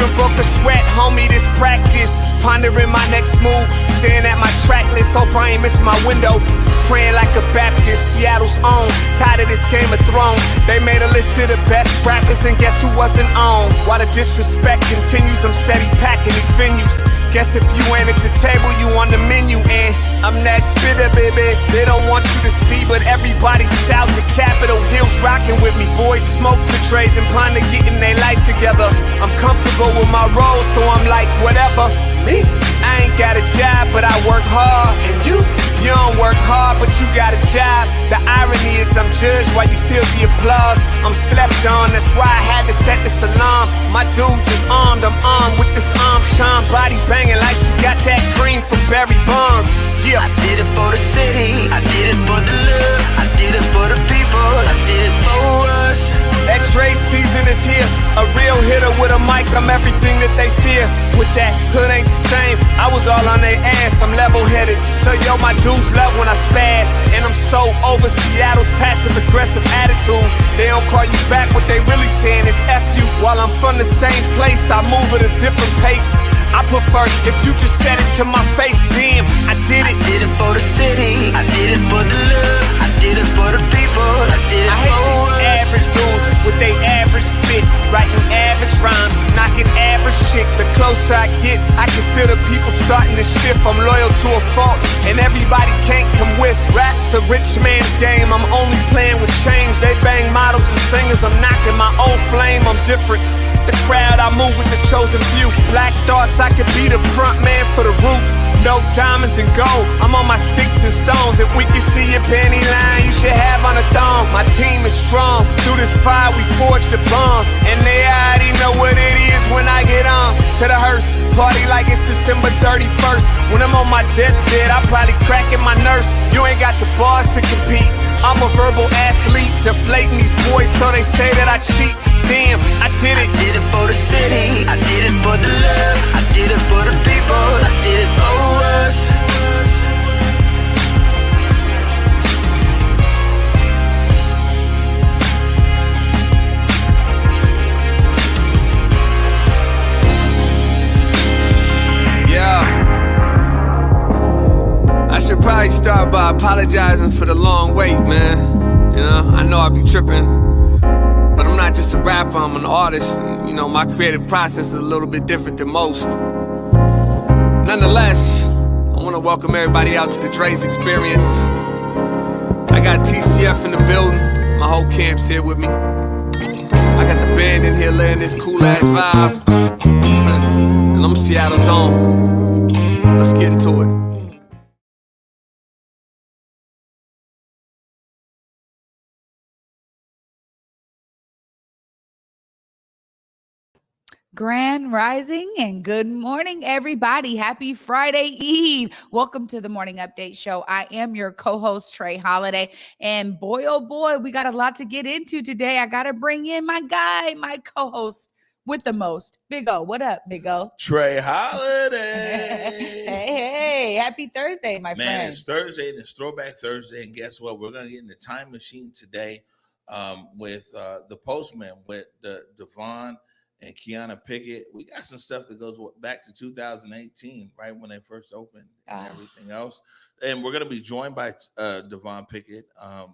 even broke a sweat, homie, this practice. Pondering my next move, staring at my track list. Hope I ain't missing my window. Praying like a Baptist, Seattle's own. Tired of this Game of Thrones. They made a list of the best rappers, and guess who wasn't on? While the disrespect continues, I'm steady packing these venues. Guess if you ain't at the table, you on the menu. And I'm that spitter, baby. They don't want you to see, but everybody south of Capitol Hill's rocking with me. Boys smoke the trays and ponder getting their life together. I'm comfortable with my role, so I'm like, whatever. Me? I ain't got a job, but I work hard. And you don't work hard, but you got a job. The irony is I'm judged while you feel the applause. I'm slept on, that's why I had to set this alarm. My dudes is armed, I'm armed with this arm charm. Body banging like she got that cream from Barry Bonds. Yeah. I did it for the city, I did it for the love, I did it for the people, I did it for us. That Dre season is here, a real hitter with a mic, I'm everything that they fear. With that hood ain't the same, I was all on their ass, I'm level-headed. So yo, my dudes love when I spaz, and I'm so over Seattle's passive-aggressive attitude. They don't call you back, what they really saying is F you. While I'm from the same place, I move at a different pace. I prefer if you just said it to my face, damn, I did it. I did it for the city, I did it for the love, I did it for the people, I did it I hate for these us. average dudes with they average spit, writing average rhymes, knocking average chicks. The closer I get, I can feel the people starting to shift. I'm loyal to a fault, and everybody can't come with. Rap's a rich man's game, I'm only playing with change. They bang models and singers, I'm knocking my own flame, I'm different. The crowd, I move with the chosen few. Black thoughts, I could be the front man for the roots. No diamonds and gold, I'm on my sticks and stones. If we can see your panty line, you should have on a thong. My team is strong, through this fire we forged a bond. And they already know what it is when I get on. To the hearse, party like it's December 31st. When I'm on my deathbed, I probably cracking my nurse. You ain't got the bars to compete. I'm a verbal athlete, deflating these boys so they say that I cheat. Damn, I did it. I did it for the city, I did it for the love, I did it for the people, I did it for us. Yeah. I should probably start by apologizing for the long wait, man. You know, I know I be tripping. But I'm not just a rapper, I'm an artist. And, you know, my creative process is a little bit different than most. Nonetheless, I want to welcome everybody out to the Dre's Experience. I got TCF in the building. My whole camp's here with me. I got the band in here laying this cool-ass vibe. And I'm Seattle's own. Let's get into it. Grand Rising and good morning, everybody. Happy Friday Eve. Welcome to the Morning Update Show. I am your co-host, Trey Holiday. And boy, oh boy, we got a lot to get into today. I got to bring in my guy, my co-host with the most. Big O, what up, Big O? Trey Holiday. Hey, happy Thursday, my friend. Man, it's Thursday and it's Throwback Thursday. And guess what? We're going to get in the time machine today with the Postman, with Devon and Kiana Pickett. We got some stuff that goes back to 2018, right when they first opened and everything else. And we're going to be joined by Devon Pickett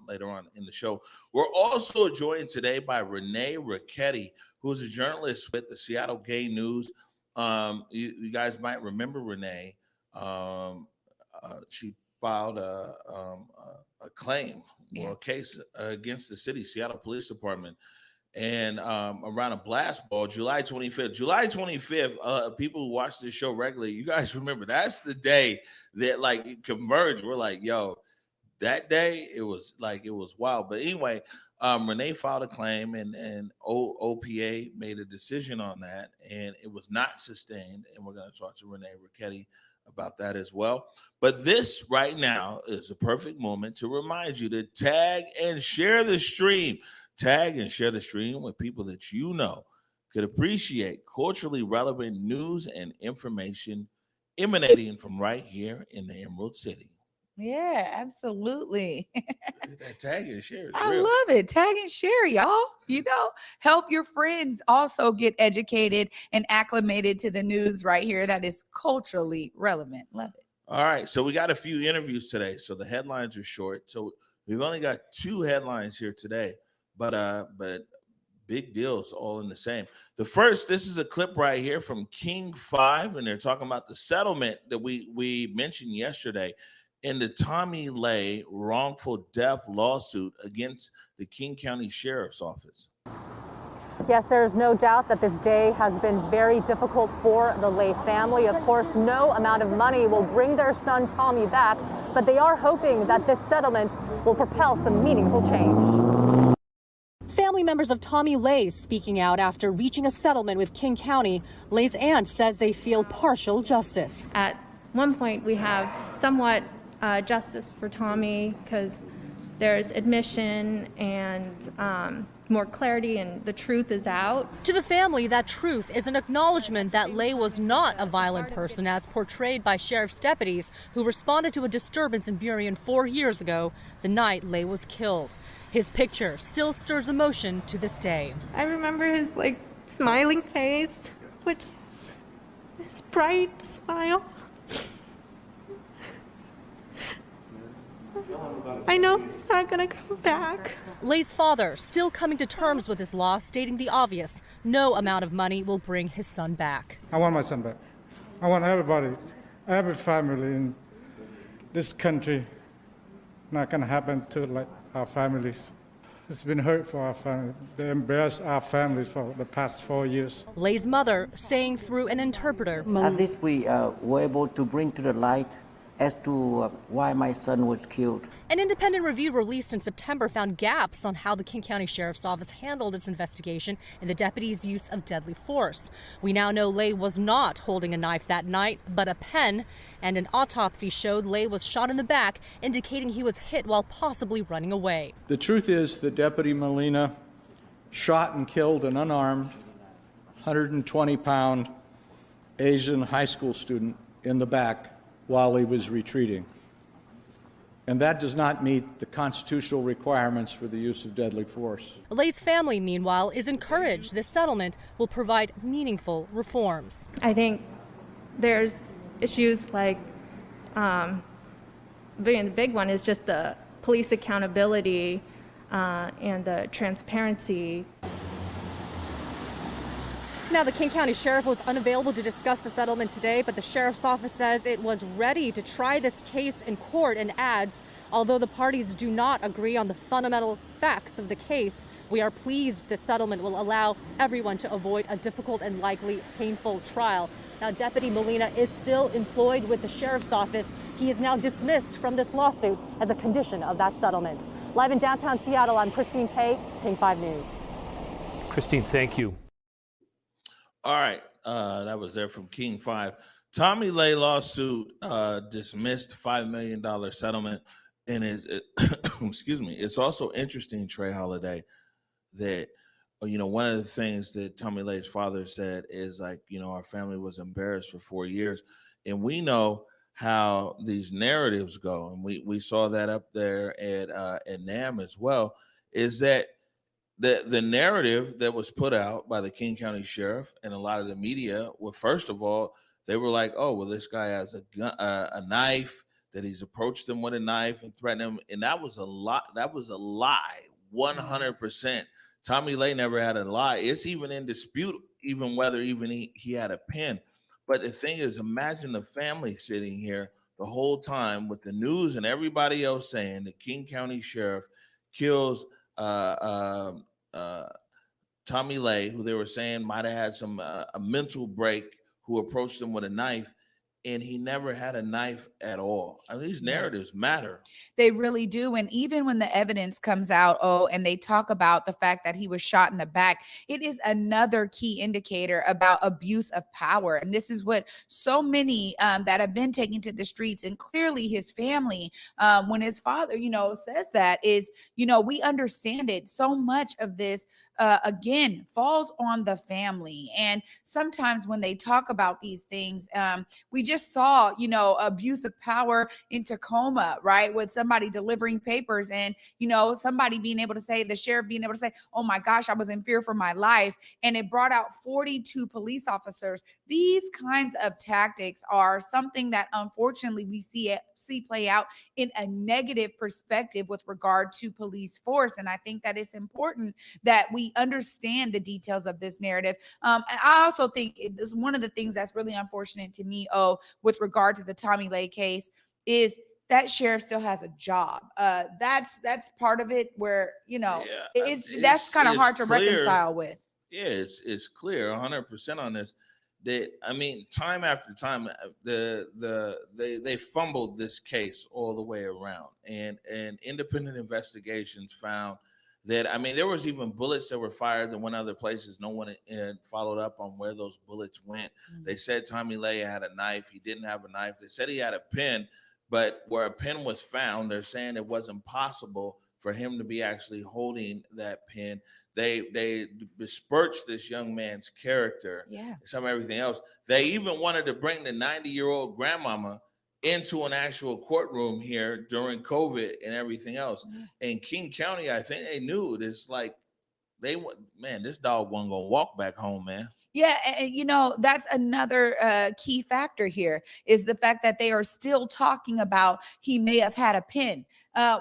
later on in the show. We're also joined today by Renee Ricchetti, who's a journalist with the Seattle Gay News. You guys might remember Renee. She filed a claim or a case against the city, Seattle Police Department. And around a blast ball, July 25th. July 25th, people who watch this show regularly, you guys remember that's the day that like Converge. We're like, yo, that day it was wild. But anyway, Renee filed a claim and OPA made a decision on that, and it was not sustained. And we're going to talk to Renee Ricchetti about that as well. But this right now is a perfect moment to remind you to tag and share the stream. Tag and share the stream with people that you know could appreciate culturally relevant news and information emanating from right here in the Emerald City. Yeah, absolutely. That tag and share is I real. love it. Tag and share, y'all. Help your friends also get educated and acclimated to the news right here that is culturally relevant. Love it. All right, so we got a few interviews today. So the headlines are short. So we've only got 2 headlines here today, but big deals all in the same. The first, this is a clip right here from King 5, and they're talking about the settlement that we mentioned yesterday in the Tommy Lay wrongful death lawsuit against the King County Sheriff's Office. Yes, there's no doubt that this day has been very difficult for the Lay family. Of course, no amount of money will bring their son Tommy back, but they are hoping that this settlement will propel some meaningful change. Family members of Tommy Lay speaking out after reaching a settlement with King County. Lay's aunt says they feel partial justice. At one point, we have somewhat justice for Tommy because there's admission and more clarity, and the truth is out. To the family, that truth is an acknowledgement that Lay was not a violent person as portrayed by sheriff's deputies who responded to a disturbance in Burien 4 years ago, the night Lay was killed. His picture still stirs emotion to this day. I remember his smiling face, which his bright smile. I know he's not gonna come back. Lay's father still coming to terms with his loss, stating the obvious: no amount of money will bring his son back. I want my son back. I want everybody, every family in this country. Not gonna happen to our families. It's been hurt for our family. They embarrassed our families for the past 4 years. Lay's mother saying through an interpreter, at least we were able to bring to the light as to why my son was killed. An independent review released in September found gaps on how the King County Sheriff's Office handled its investigation and the deputy's use of deadly force. We now know Lay was not holding a knife that night, but a pen, and an autopsy showed Lay was shot in the back, indicating he was hit while possibly running away. The truth is that Deputy Molina shot and killed an unarmed 120-pound Asian high school student in the back while he was retreating. And that does not meet the constitutional requirements for the use of deadly force. Lay's family, meanwhile, is encouraged this settlement will provide meaningful reforms. I think there's issues like, the big one is just the police accountability and the transparency. Now, the King County Sheriff was unavailable to discuss the settlement today, but the Sheriff's Office says it was ready to try this case in court and adds, although the parties do not agree on the fundamental facts of the case, we are pleased the settlement will allow everyone to avoid a difficult and likely painful trial. Now, Deputy Molina is still employed with the Sheriff's Office. He is now dismissed from this lawsuit as a condition of that settlement. Live in downtown Seattle, I'm Christine Pei, King 5 News. Christine, thank you. All right, that was there from King 5. Tommy Lay lawsuit dismissed $5 million settlement, and excuse me. It's also interesting, Trey Holiday, that one of the things that Tommy Lay's father said is our family was embarrassed for 4 years, and we know how these narratives go, and we saw that up there at NAM as well. Is that the narrative that was put out by the King County Sheriff and a lot of the media? Well, first of all, they were like, "Oh, well, this guy has a knife, that he's approached them with a knife and threatened him," and that was a lie. That was a lie, 100%. Tommy Lay never had a lie. It's even in dispute, even whether he had a pen. But the thing is, imagine the family sitting here the whole time with the news and everybody else saying the King County Sheriff kills Tommy Lay, who they were saying might have had a mental break, who approached him with a knife, and he never had a knife at all. I mean, these narratives matter. They really do. And even when the evidence comes out, and they talk about the fact that he was shot in the back, it is another key indicator about abuse of power. And this is what so many that have been taken to the streets, and clearly his family, when his father, says that, is, we understand it. So much of this, again, falls on the family. And sometimes when they talk about these things, we just saw, you know, abuse of power in Tacoma, right? With somebody delivering papers and, you know, somebody being able to say, the sheriff being able to say, oh my gosh, I was in fear for my life. And it brought out 42 police officers. These kinds of tactics are something that unfortunately we see play out in a negative perspective with regard to police force. And I think that it's important that we understand the details of this narrative. I also think it's one of the things that's really unfortunate to me, with regard to the Tommy Lay case, is that sheriff still has a job. That's part of it where, you know, that's kind of hard to reconcile with. Yeah, it's clear 100% on this. That, I mean, time after time, they fumbled this case all the way around, and independent investigations found that, I mean, there was even bullets that were fired that went other places. No one followed up on where those bullets went. They said Tommy Lay had a knife. He didn't have a knife. They said he had a pen, but where a pen was found, they're saying it wasn't possible for him to be actually holding that pen. They besmirched this young man's character, some everything else. They even wanted to bring the 90-year-old grandmama into an actual courtroom here during COVID and everything else. In King County, I think they knew this. Like, this dog wasn't gonna walk back home, man. Yeah, and you know, that's another key factor here is the fact that they are still talking about he may have had a pen,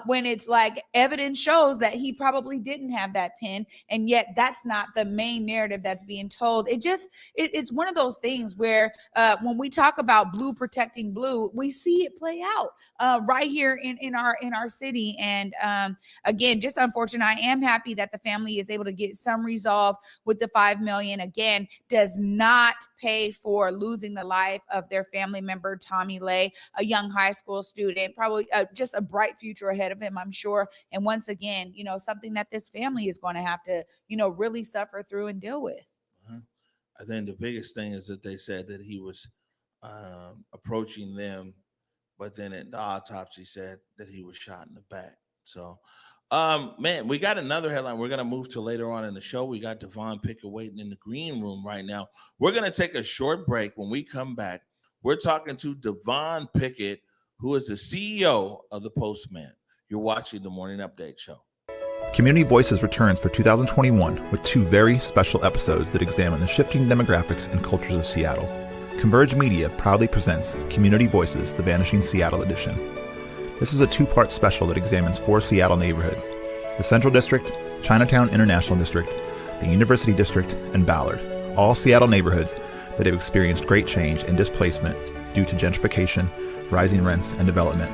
when it's like evidence shows that he probably didn't have that pen, and yet that's not the main narrative that's being told. It's one of those things where when we talk about blue protecting blue, we see it play out right here in our city. And again, just unfortunate. I am happy that the family is able to get some resolve with the $5 million. Again, does not pay for losing the life of their family member, Tommy Lay, a young high school student, probably just a bright future ahead of him, I'm sure. And once again, you know, something that this family is going to have to, you know, really suffer through and deal with. I think the biggest thing is that they said that he was approaching them, but then at the autopsy said that he was shot in the back. So, man, we got another headline. We're going to move to later on in the show. We got Devon Pickett waiting in the green room right now. We're going to take a short break. When we come back, we're talking to Devon Pickett, who is the CEO of the Postman. You're watching the Morning Update Show. Community Voices returns for 2021 with 2 very special episodes that examine the shifting demographics and cultures of Seattle. Converge Media proudly presents Community Voices, the Vanishing Seattle edition. This is a 2-part special that examines 4 Seattle neighborhoods: the Central District, Chinatown International District, the University District, and Ballard, all Seattle neighborhoods that have experienced great change and displacement due to gentrification, rising rents, and development,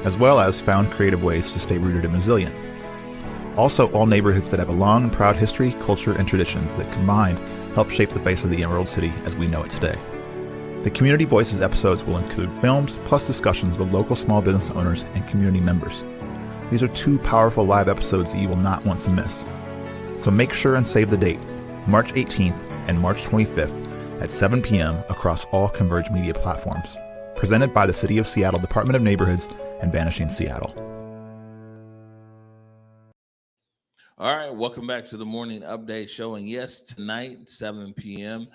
as well as found creative ways to stay rooted and resilient. Also, all neighborhoods that have a long and proud history, culture, and traditions that combined help shape the face of the Emerald City as we know it today. The Community Voices episodes will include films plus discussions with local small business owners and community members. These are 2 powerful live episodes that you will not want to miss. So make sure and save the date, March 18th and March 25th at 7 p.m. across all Converge Media platforms. Presented by the City of Seattle Department of Neighborhoods and Vanishing Seattle. All right, welcome back to the Morning Update Show. And yes, tonight, 7 p.m.,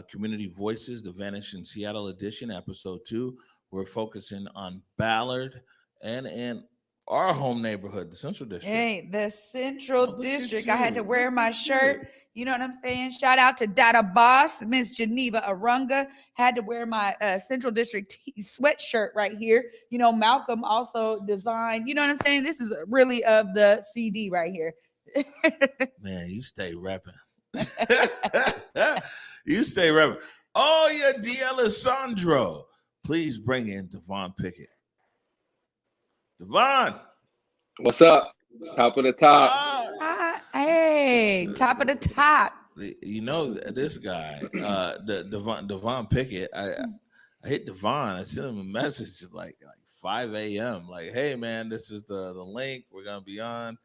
Community Voices, the Vanishing Seattle edition, episode 2. We're focusing on Ballard and our home neighborhood, the Central District. Hey, the Central District. I had to wear my shirt. You know what I'm saying? Shout out to Dada Boss, Miss Geneva Arunga. Had to wear my Central District sweatshirt right here. You know, Malcolm also designed. You know what I'm saying? This is really of the CD right here. Man, you stay repping. You stay repping. Oh, yeah, D'Alessandro. Please bring in Devon Pickett. Devon. What's up? Top of the top. Hey, top of the top. You know, this guy, Devon Pickett, I hit Devon. I sent him a message at like 5 a.m. Like, hey, man, this is the link. We're going to be on.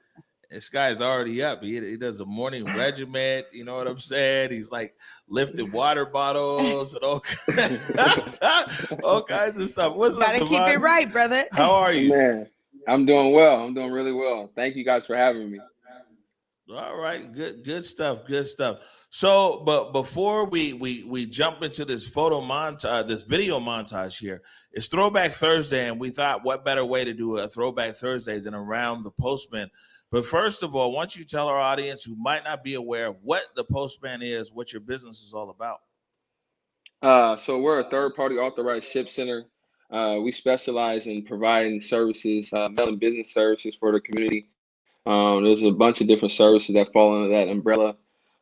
This guy's already up. He does a morning regiment. You know what I'm saying? He's like lifting water bottles and all kinds of stuff. What's up, Gotta keep it right, brother. How are you? Man, I'm doing well. I'm doing really well. Thank you guys for having me. All right, good stuff, good stuff. So, but before we jump into this photo montage, this video montage here, it's Throwback Thursday, and we thought, what better way to do a Throwback Thursday than around the Postman? But first of all, why don't you tell our audience who might not be aware of what the Postman is, what your business is all about? So we're a third-party authorized ship center. We specialize in providing services, mail and business services for the community. There's a bunch of different services that fall under that umbrella.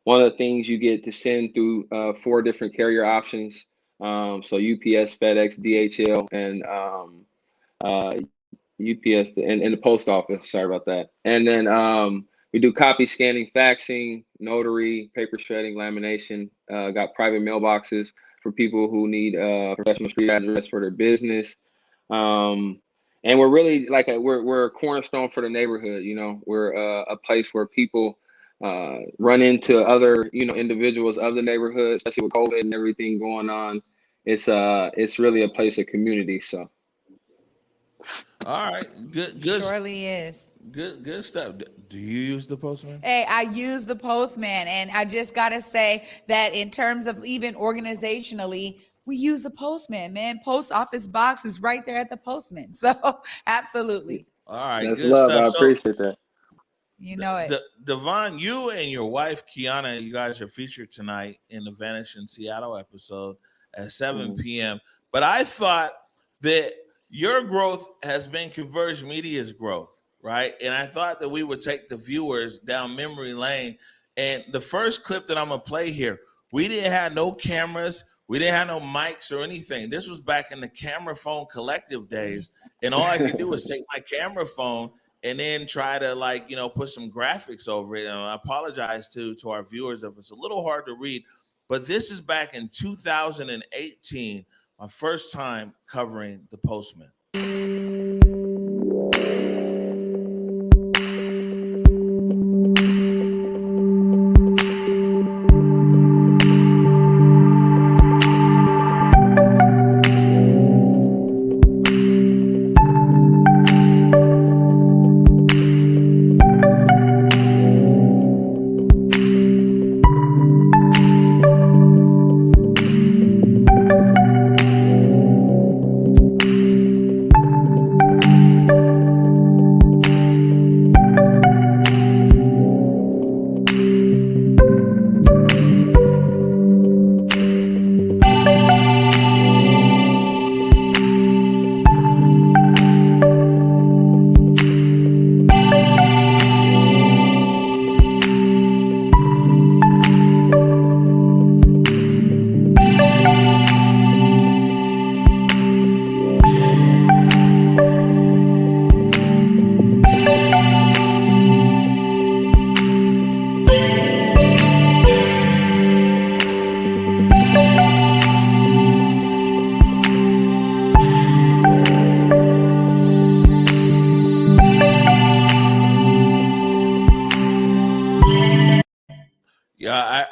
One of the things you get to send through 4 different carrier options. So UPS, FedEx, DHL, and UPS and the post office. Sorry about that. And then we do copy scanning, faxing, notary, paper shredding, lamination. Got private mailboxes for people who need professional street address for their business. And we're really like we're a cornerstone for the neighborhood. You know, we're a place where people run into other individuals of the neighborhood, especially with COVID and everything going on. It's really a place of community. So. All right, good. Surely is. Good stuff. Do you use the Postman? Hey, I use the Postman, and I just gotta say that in terms of even organizationally, we use the Postman, man. Post office box is right there at the Postman. So absolutely. All right, that's good love. stuff. I appreciate that. You know it. Devon, you and your wife Kiana, you guys are featured tonight in the Vanish in Seattle episode at 7 p.m. But I thought that your growth has been Converge Media's growth, right? And I thought that we would take the viewers down memory lane. And the first clip that I'm gonna play here, we didn't have no cameras, we didn't have no mics or anything. This was back in the camera phone collective days, and all I could do was take my camera phone and then try to put some graphics over it. And I apologize to our viewers if it's a little hard to read, but this is back in 2018. My first time covering the Postman.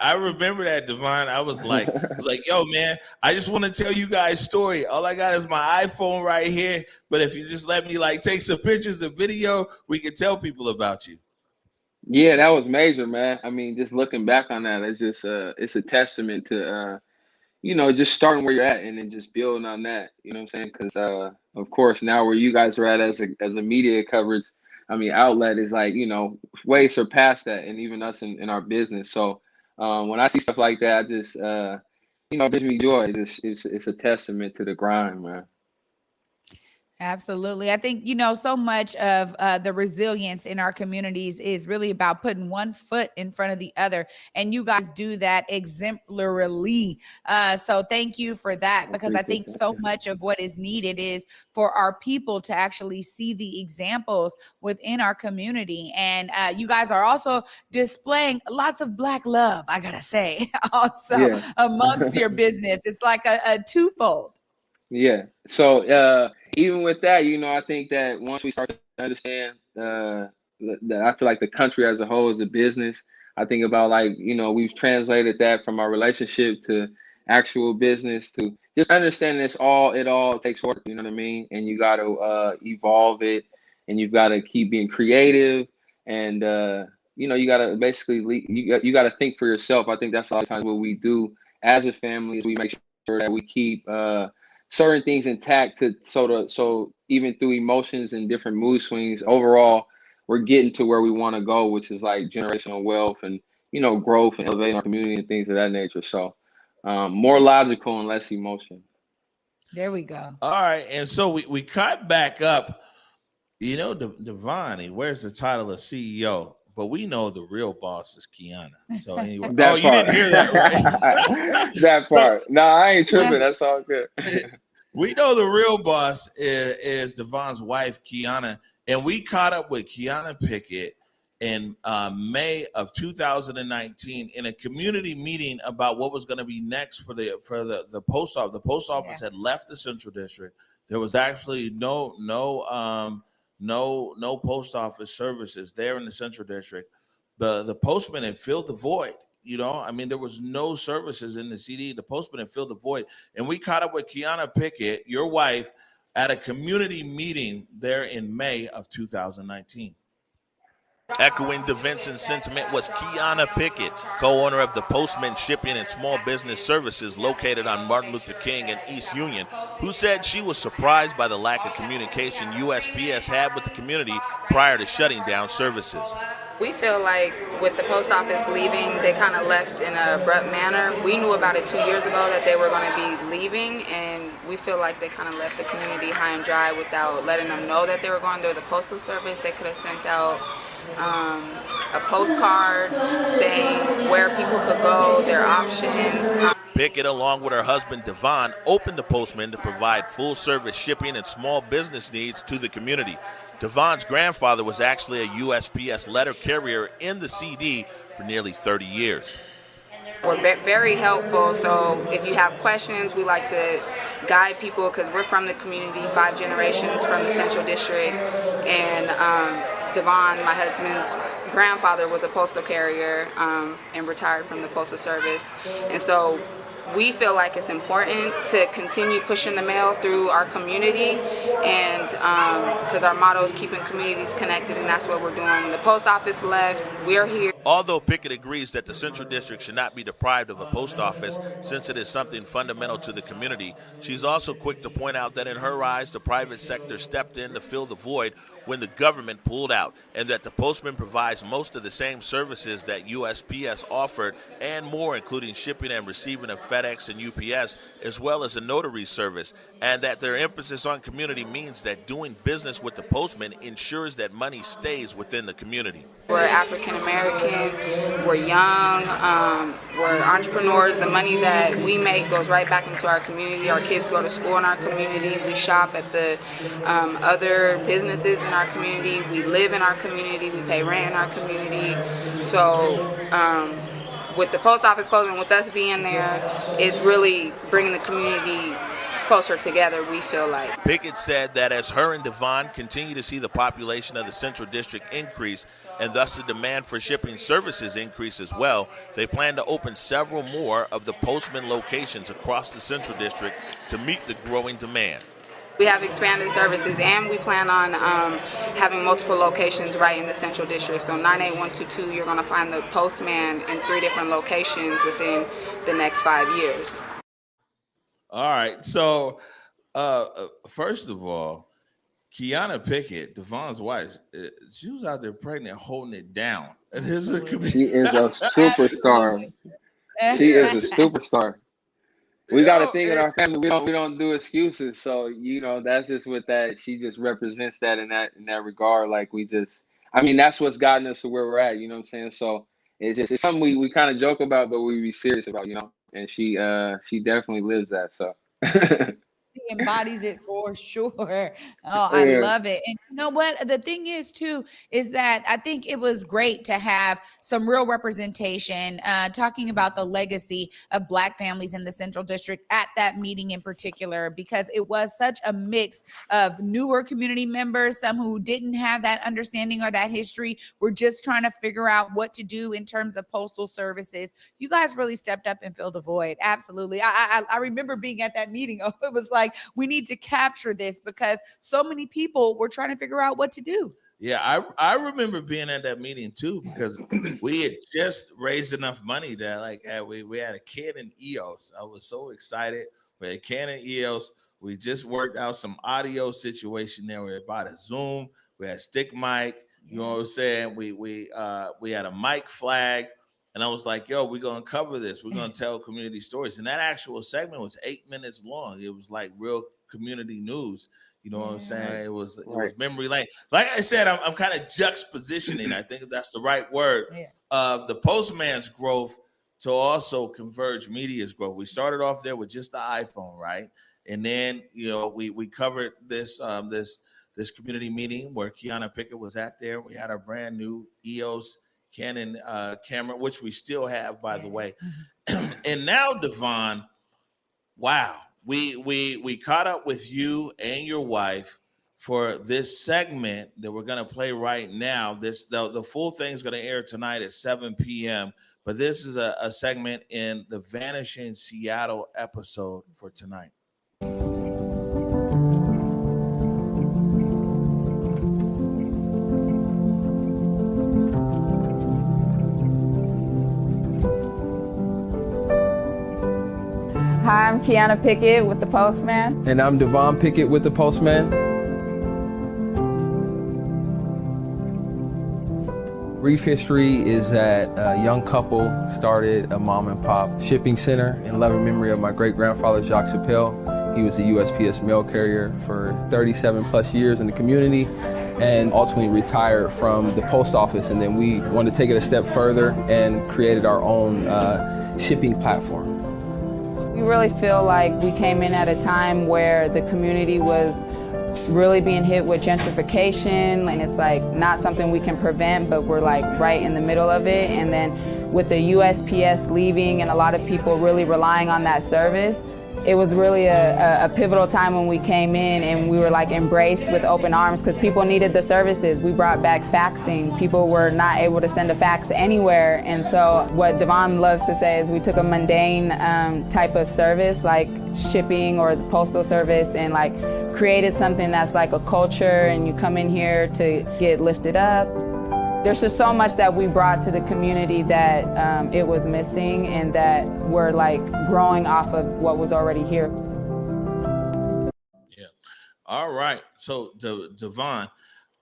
I remember that, Devon. I was like, yo, man, I just want to tell you guys a story. All I got is my iPhone right here. But if you just let me take some pictures and video, we can tell people about you. Yeah, that was major, man. I mean, just looking back on that, it's just it's a testament to just starting where you're at and then just building on that. You know what I'm saying? Because of course, now where you guys are at as a media coverage, I mean, outlet is way surpassed that, and even us in our business. So when I see stuff like that, I just it gives me joy. It's a testament to the grind, man. Absolutely. I think, so much of the resilience in our communities is really about putting one foot in front of the other. And you guys do that exemplarily. So thank you for that, because I think so much of what is needed is for our people to actually see the examples within our community. And you guys are also displaying lots of Black love, I gotta say, also amongst your business. It's like a twofold. Yeah. So even with that, I think that once we start to understand I feel like the country as a whole is a business. I think about we've translated that from our relationship to actual business to just understanding it all takes work, you know what I mean? And you got to evolve it, and you've got to keep being creative and you got to basically you got to think for yourself. I think that's a lot of times what we do as a family is we make sure that we keep certain things intact so even through emotions and different mood swings, overall we're getting to where we want to go, which is like generational wealth and growth and elevating our community and things of that nature. So more logical and less emotion. There we go. All right, and so we cut back up. Devon, he wears the title of CEO, but we know the real boss is Kiana. So anyway, you didn't hear that, right? That part. No, I ain't tripping. That's all good. We know the real boss is Devon's wife, Kiana, and we caught up with Kiana Pickett in May of 2019 in a community meeting about what was going to be next for the post office. The post office had left the Central District. There was actually no post office services there in the Central District. The postman had filled the void. There was no services in the CD. The postman had filled the void. And we caught up with Kiana Pickett, your wife, at a community meeting there in May of 2019. Echoing DeVinson's sentiment was Kiana Pickett, co-owner of the Postman Shipping and Small Business Services located on Martin Luther King and East Union, who said she was surprised by the lack of communication USPS had with the community prior to shutting down services. We feel like with the post office leaving, they kind of left in an abrupt manner. We knew about it 2 years ago that they were going to be leaving, and we feel like they kind of left the community high and dry without letting them know that they were going through the postal service. They could have sent out a postcard saying where people could go, their options. Pickett, along with her husband Devon, opened the Postman to provide full-service shipping and small business needs to the community. Devon's grandfather was actually a USPS letter carrier in the CD for nearly 30 years. We're very helpful, so if you have questions, we like to guide people because we're from the community, 5 generations from the Central District, and Devon, my husband's grandfather, was a postal carrier and retired from the Postal Service. And so we feel like it's important to continue pushing the mail through our community, and because our motto is keeping communities connected, and that's what we're doing. When the post office left, we're here. Although Pickett agrees that the Central District should not be deprived of a post office since it is something fundamental to the community, she's also quick to point out that in her eyes, the private sector stepped in to fill the void when the government pulled out, and that the postman provides most of the same services that USPS offered and more, including shipping and receiving of FedEx and UPS, as well as a notary service, and that their emphasis on community means that doing business with the postman ensures that money stays within the community. We're African American, we're young, we're entrepreneurs. The money that we make goes right back into our community. Our kids go to school in our community. We shop at the other businesses in our community. We live in our community. We pay rent in our community. So with the post office closing, with us being there, it's really bringing the community closer together, we feel like. Pickett said that as her and Devon continue to see the population of the Central District increase and thus the demand for shipping services increase as well, they plan to open several more of the postman locations across the Central District to meet the growing demand. We have expanded services, and we plan on having multiple locations right in the Central District. So 98122, you're going to find the postman in 3 different locations within the next 5 years. All right. So, first of all, Kiana Pickett, Devon's wife, she was out there pregnant, holding it down. She is a superstar. She is a superstar. We got a thing in our family. We don't do excuses. So that's just with that. She just represents that in that regard. Like that's what's gotten us to where we're at. You know what I'm saying? So it's something we kind of joke about, but we be serious about. And she definitely lives that. So She embodies it for sure. Oh, I love it. And you know what? The thing is, too, is that I think it was great to have some real representation talking about the legacy of Black families in the Central District at that meeting in particular, because it was such a mix of newer community members, some who didn't have that understanding or that history, were just trying to figure out what to do in terms of postal services. You guys really stepped up and filled the void. Absolutely. I remember being at that meeting. Oh, it was like, we need to capture this because so many people were trying to figure out what to do. Yeah, I remember being at that meeting too, because we had just raised enough money that like we had a Canon EOS. I was so excited. We had a Canon EOS. We just worked out some audio situation there. We bought a Zoom. We had stick mic. You know what I'm saying? We had a mic flag, and I was like, "Yo, we're gonna cover this. We're gonna tell community stories." And that actual segment was 8 minutes long. It was like real community news. You know what I'm saying? It was memory lane. Like I said, I'm kind of juxtapositioning. I think that's the right word of the Postman's growth to also Converge Media's growth. We started off there with just the iPhone, right? And then we covered this this community meeting where Kiana Pickett was at there. We had our brand new EOS Canon camera, which we still have, by the way. And now, Devon, wow. We caught up with you and your wife for this segment that we're going to play right now. The full thing is going to air tonight at 7 p.m. But this is a segment in the Vanishing Seattle episode for tonight. Hi, I'm Kiana Pickett with the Postman. And I'm Devon Pickett with the Postman. Brief history is that a young couple started a mom and pop shipping center in loving memory of my great grandfather, Jacques Chappelle. He was a USPS mail carrier for 37 plus years in the community and ultimately retired from the post office. And then we wanted to take it a step further and created our own shipping platform. We really feel like we came in at a time where the community was really being hit with gentrification, and it's like not something we can prevent, but we're like right in the middle of it. And then with the USPS leaving and a lot of people really relying on that service, it was really a pivotal time when we came in, and we were like embraced with open arms because people needed the services. We brought back faxing. People were not able to send a fax anywhere. And so what Devon loves to say is we took a mundane type of service like shipping or the postal service and like created something that's like a culture, and you come in here to get lifted up. There's just so much that we brought to the community that it was missing, and that we're like growing off of what was already here. Yeah. All right. So Devon,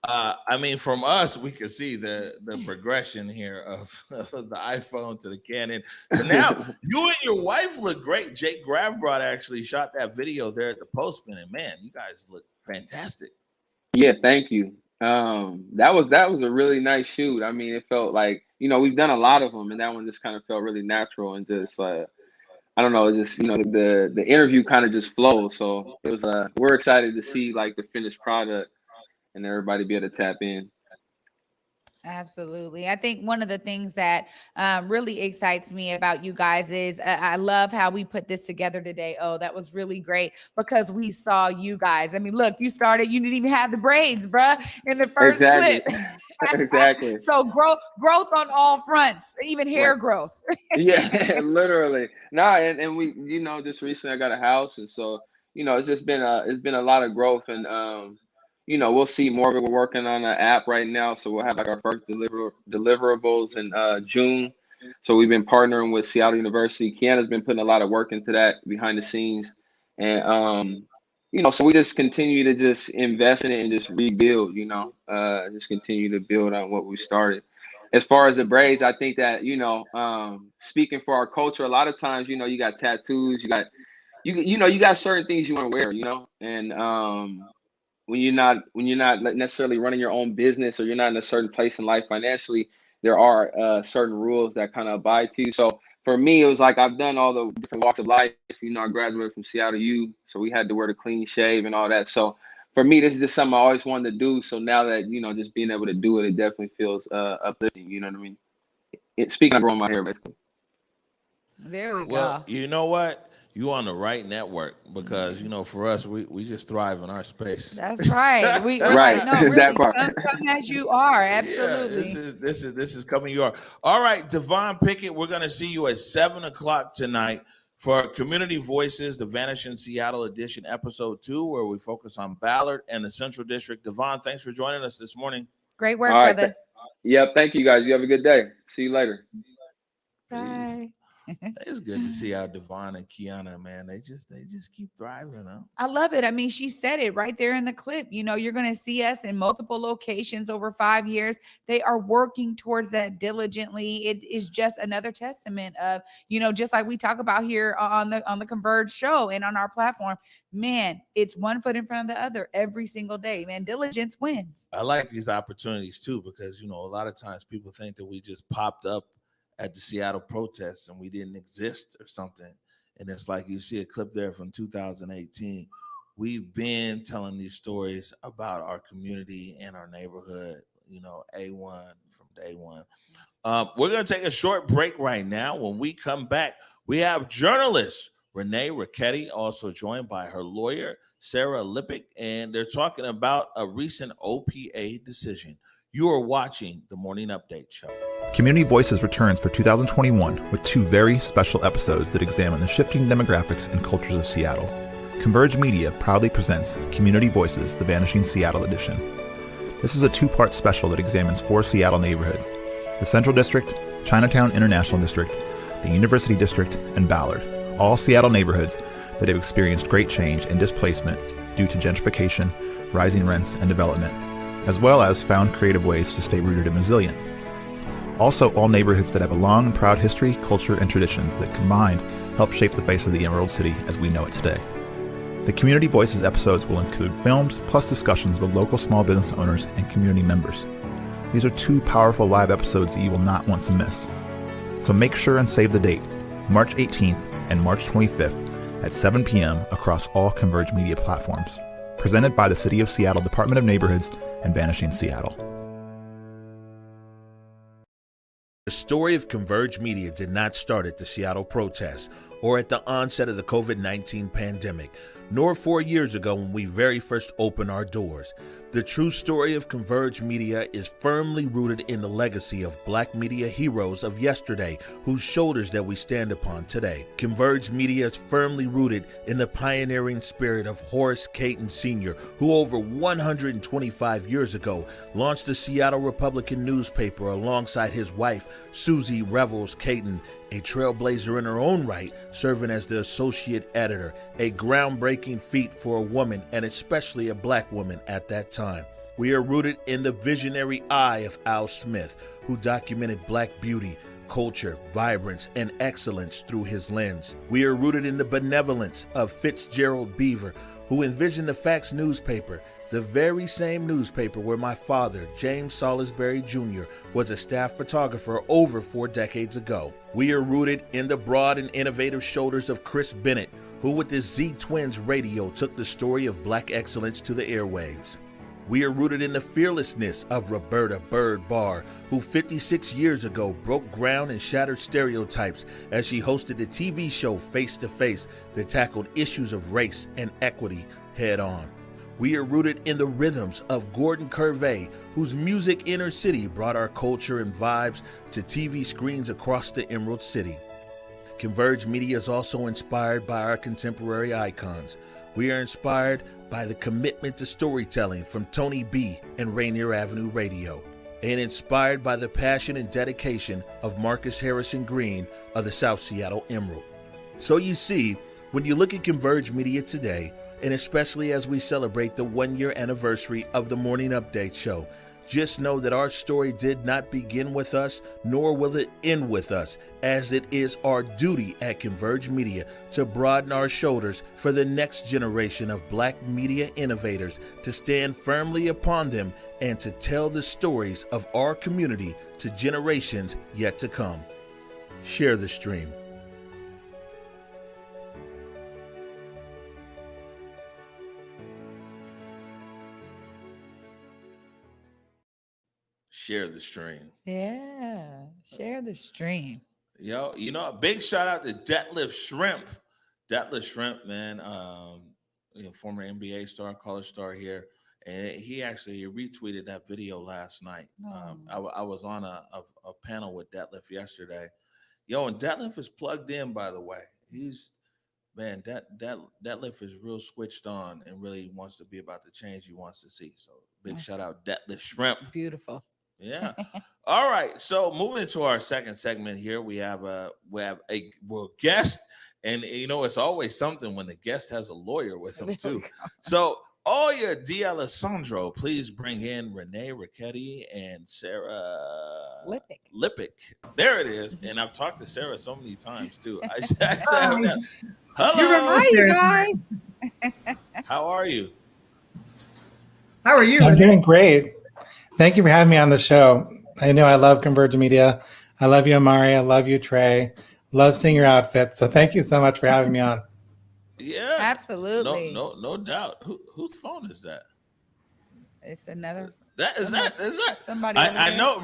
I mean, from us, we can see the progression here of the iPhone to the Canon. So now you and your wife look great. Jake Gravbrod actually shot that video there at the Postman, and man, you guys look fantastic. Yeah, thank you. That was a really nice shoot. I mean, it felt like, we've done a lot of them, and that one just kind of felt really natural and just I don't know, just the interview kind of just flows. So it was we're excited to see like the finished product and everybody be able to tap in. Absolutely. I think one of the things that really excites me about you guys is I love how we put this together today. Oh, that was really great because we saw you guys. I mean, look, you started, you didn't even have the braids, bruh, in the first clip. Exactly. So growth on all fronts, even hair growth. Yeah, literally. And we, just recently I got a house, and so, it's just been a lot of growth, and we'll see more of it. We're working on an app right now, so we'll have like our first deliverables in June. So we've been partnering with Seattle University. Kiana's been putting a lot of work into that behind the scenes, and so we just continue to just invest in it and just rebuild. Just continue to build on what we started. As far as the braids, I think that speaking for our culture, a lot of times you got tattoos, you got certain things you want to wear, and when you're not necessarily running your own business, or you're not in a certain place in life financially, there are certain rules that kind of abide to you. So for me, it was like I've done all the different walks of life. I graduated from Seattle U, so we had to wear the clean shave and all that. So for me, this is just something I always wanted to do. So now that just being able to do it, it definitely feels uplifting. You know what I mean? Speaking of growing my hair, basically. There we go. Well, you know what? You on the right network, because for us, we just thrive in our space. That's right. We're right. Like, no, really, That part. come as you are. Absolutely. Yeah, this is coming you are. All right, Devon Pickett, we're gonna see you at 7:00 tonight for Community Voices, the Vanishing Seattle edition, episode 2, where we focus on Ballard and the Central District. Devon, thanks for joining us this morning. Great work, All right. brother. Yep. Thank you guys. You have a good day. See you later. Bye. It's good to see how Devon and Kiana, man, they just keep thriving, huh? I love it. I mean, she said it right there in the clip. You know, you're going to see us in multiple locations over 5 years. They are working towards that diligently. It is just another testament of, you know, just like we talk about here on the Converge show and on our platform, man, it's one foot in front of the other every single day, man. Diligence wins. I like these opportunities too, because, you know, a lot of times people think that we just popped up at the Seattle protests and we didn't exist or something. And it's like you see a clip there from 2018. We've been telling these stories about our community and our neighborhood, you know, A1 from day one. We're going to take a short break right now. When we come back, we have journalist Renee Ricchetti, also joined by her lawyer, Sarah Lippick, and they're talking about a recent OPA decision. You are watching the Morning Update Show. Community Voices returns for 2021 with 2 very special episodes that examine the shifting demographics and cultures of Seattle. Converge Media proudly presents Community Voices, the Vanishing Seattle edition. This is a 2-part special that examines 4 Seattle neighborhoods: the Central District, Chinatown International District, the University District, and Ballard, all Seattle neighborhoods that have experienced great change and displacement due to gentrification, rising rents, and development, as well as found creative ways to stay rooted and resilient. Also, all neighborhoods that have a long and proud history, culture, and traditions that combined help shape the face of the Emerald City as we know it today. The Community Voices episodes will include films plus discussions with local small business owners and community members. These are 2 powerful live episodes that you will not want to miss. So make sure and save the date, March 18th and March 25th at 7 p.m. across all Converge Media platforms. Presented by the City of Seattle Department of Neighborhoods and Vanishing Seattle. The story of Converge Media did not start at the Seattle protests or at the onset of the COVID-19 pandemic, nor 4 years ago when we very first opened our doors. The true story of Converge Media is firmly rooted in the legacy of Black media heroes of yesterday, whose shoulders that we stand upon today. Converge Media is firmly rooted in the pioneering spirit of Horace Caton Sr., who over 125 years ago launched the Seattle Republican newspaper alongside his wife, Susie Revels Caton, a trailblazer in her own right, serving as the associate editor, a groundbreaking feat for a woman and especially a Black woman at that time. We are rooted in the visionary eye of Al Smith, who documented Black beauty, culture, vibrance, and excellence through his lens. We are rooted in the benevolence of Fitzgerald Beaver, who envisioned the Facts newspaper, the very same newspaper where my father, James Salisbury Jr., was a staff photographer over 4 decades ago. We are rooted in the broad and innovative shoulders of Chris Bennett, who with his Z-Twins radio took the story of Black excellence to the airwaves. We are rooted in the fearlessness of Roberta Bird Barr, who 56 years ago broke ground and shattered stereotypes as she hosted the TV show Face to Face that tackled issues of race and equity head on. We are rooted in the rhythms of Gordon Curvey, whose music Inner City brought our culture and vibes to TV screens across the Emerald City. Converge Media is also inspired by our contemporary icons. We are inspired by the commitment to storytelling from Tony B and Rainier Avenue Radio, and inspired by the passion and dedication of Marcus Harrison Green of the South Seattle Emerald. So you see, when you look at Converge Media today, and especially as we celebrate the 1-year anniversary of the Morning Update Show, just know that our story did not begin with us, nor will it end with us, as it is our duty at Converge Media to broaden our shoulders for the next generation of Black media innovators, to stand firmly upon them and to tell the stories of our community to generations yet to come. Share the stream. Share the stream. Yeah, share the stream. Yo, you know, a big shout out to Detlef Shrimp. Detlef Shrimp, man, former NBA star, college star here. And he actually retweeted that video last night. I was on a panel with Detlef yesterday. Yo, and Detlef is plugged in, by the way. Detlef is real switched on and really wants to be about the change he wants to see. So Big shout out Detlef Shrimp. Beautiful. Yeah. All right. So moving into our second segment here, we have a guest, and it's always something when the guest has a lawyer with him too. So Oya D'Alessandro, please bring in Renee Ricchetti and Sarah Lippick. There it is. And I've talked to Sarah so many times too. Hello. Hi, you guys. How are you? How are you? I'm doing great. Thank you for having me on the show. I know I love Converge Media. I love you, Amari. I love you, Trey. Love seeing your outfit. So thank you so much for having me on. Yeah, absolutely. No doubt. Whose phone is that? It's another. Is that somebody? I know,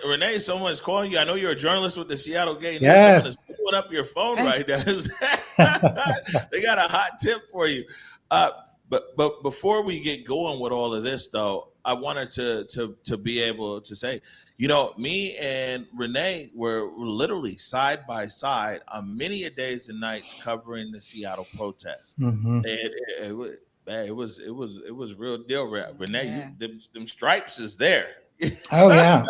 Renee. Someone's calling you. I know you're a journalist with the Seattle Gay News. Yes. Someone is pulling up your phone right now. They got a hot tip for you. But before we get going with all of this, though, I wanted to be able to say, me and Renee were literally side by side on many a days and nights covering the Seattle protests. Mm-hmm. It was real deal. Renee, them stripes is there. Oh yeah,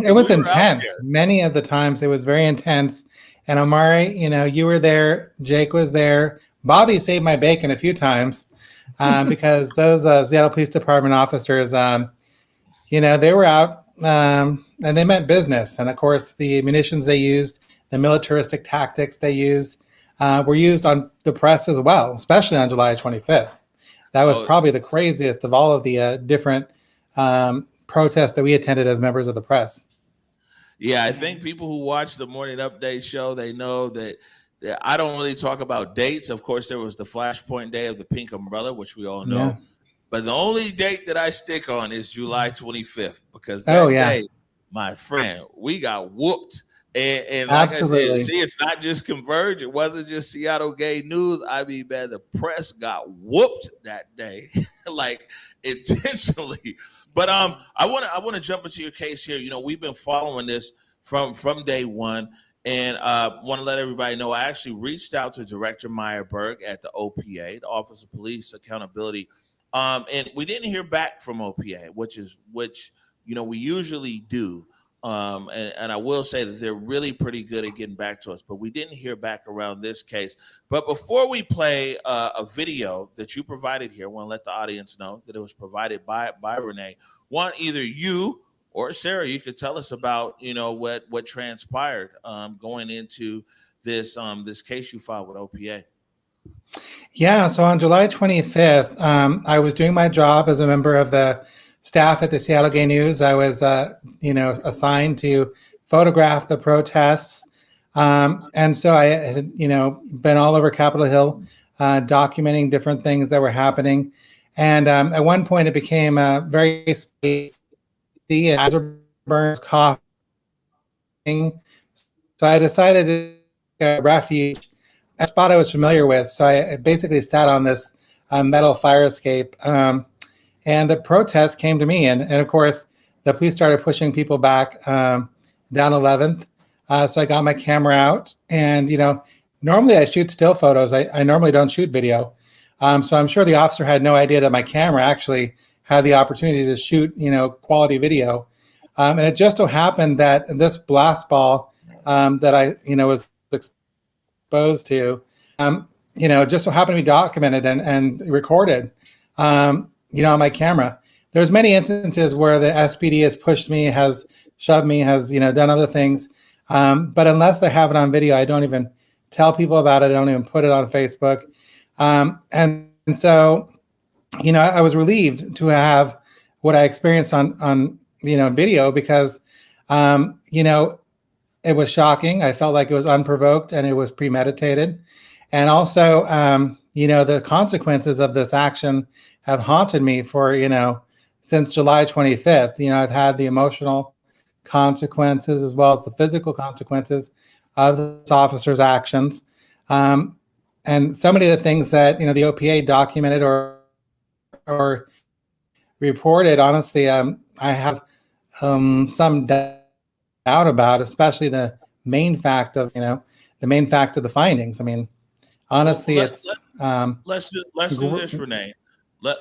it was intense. Many of the times it was very intense. And Amari, you were there. Jake was there. Bobby saved my bacon a few times. Because those Seattle Police Department officers, they were out and they meant business. And of course, the munitions they used, the militaristic tactics they used, were used on the press as well, especially on July 25th. That was probably the craziest of all of the different protests that we attended as members of the press. Yeah, I think people who watch the Morning Update show, they know that I don't really talk about dates. Of course, there was the Flashpoint Day of the Pink Umbrella, which we all know. Yeah. But the only date that I stick on is July 25th, because that day, my friend, we got whooped. And like Absolutely. I said, see, it's not just Converge. It wasn't just Seattle Gay News. I mean, man, the press got whooped that day, like intentionally. But I want to jump into your case here. We've been following this from day one. And want to let everybody know, I actually reached out to Director Meyerberg at the OPA, the Office of Police Accountability, and we didn't hear back from OPA, which we usually do. And I will say that they're really pretty good at getting back to us, but we didn't hear back around this case. But before we play a video that you provided here, I want to let the audience know that it was provided by Renee. Either you or Sarah, you could tell us about, what transpired going into this case you filed with OPA. Yeah, so on July 25th, I was doing my job as a member of the staff at the Seattle Gay News. I was, assigned to photograph the protests. And so I had, been all over Capitol Hill, documenting different things that were happening. And at one point, it became very spacey. And eyes were burned, coughing. So I decided to get a refuge, a spot I was familiar with. So I basically sat on this metal fire escape. And the protest came to me. And of course, the police started pushing people back down 11th. So I got my camera out. And, normally I shoot still photos. I normally don't shoot video. So I'm sure the officer had no idea that my camera actually had the opportunity to shoot, quality video. And it just so happened that this blast ball that I, was exposed to, just so happened to be documented and recorded, on my camera. There's many instances where the SPD has pushed me, has shoved me, has, done other things. But unless I have it on video, I don't even tell people about it. I don't even put it on Facebook. And so, I was relieved to have what I experienced on video because, it was shocking. I felt like it was unprovoked and it was premeditated. And also, the consequences of this action have haunted me for, since July 25th. I've had the emotional consequences as well as the physical consequences of this officer's actions. And so many of the things that, the OPA documented or reported, honestly, I have some doubt about, especially the main fact of the findings. I mean, honestly, let's do this, Renee.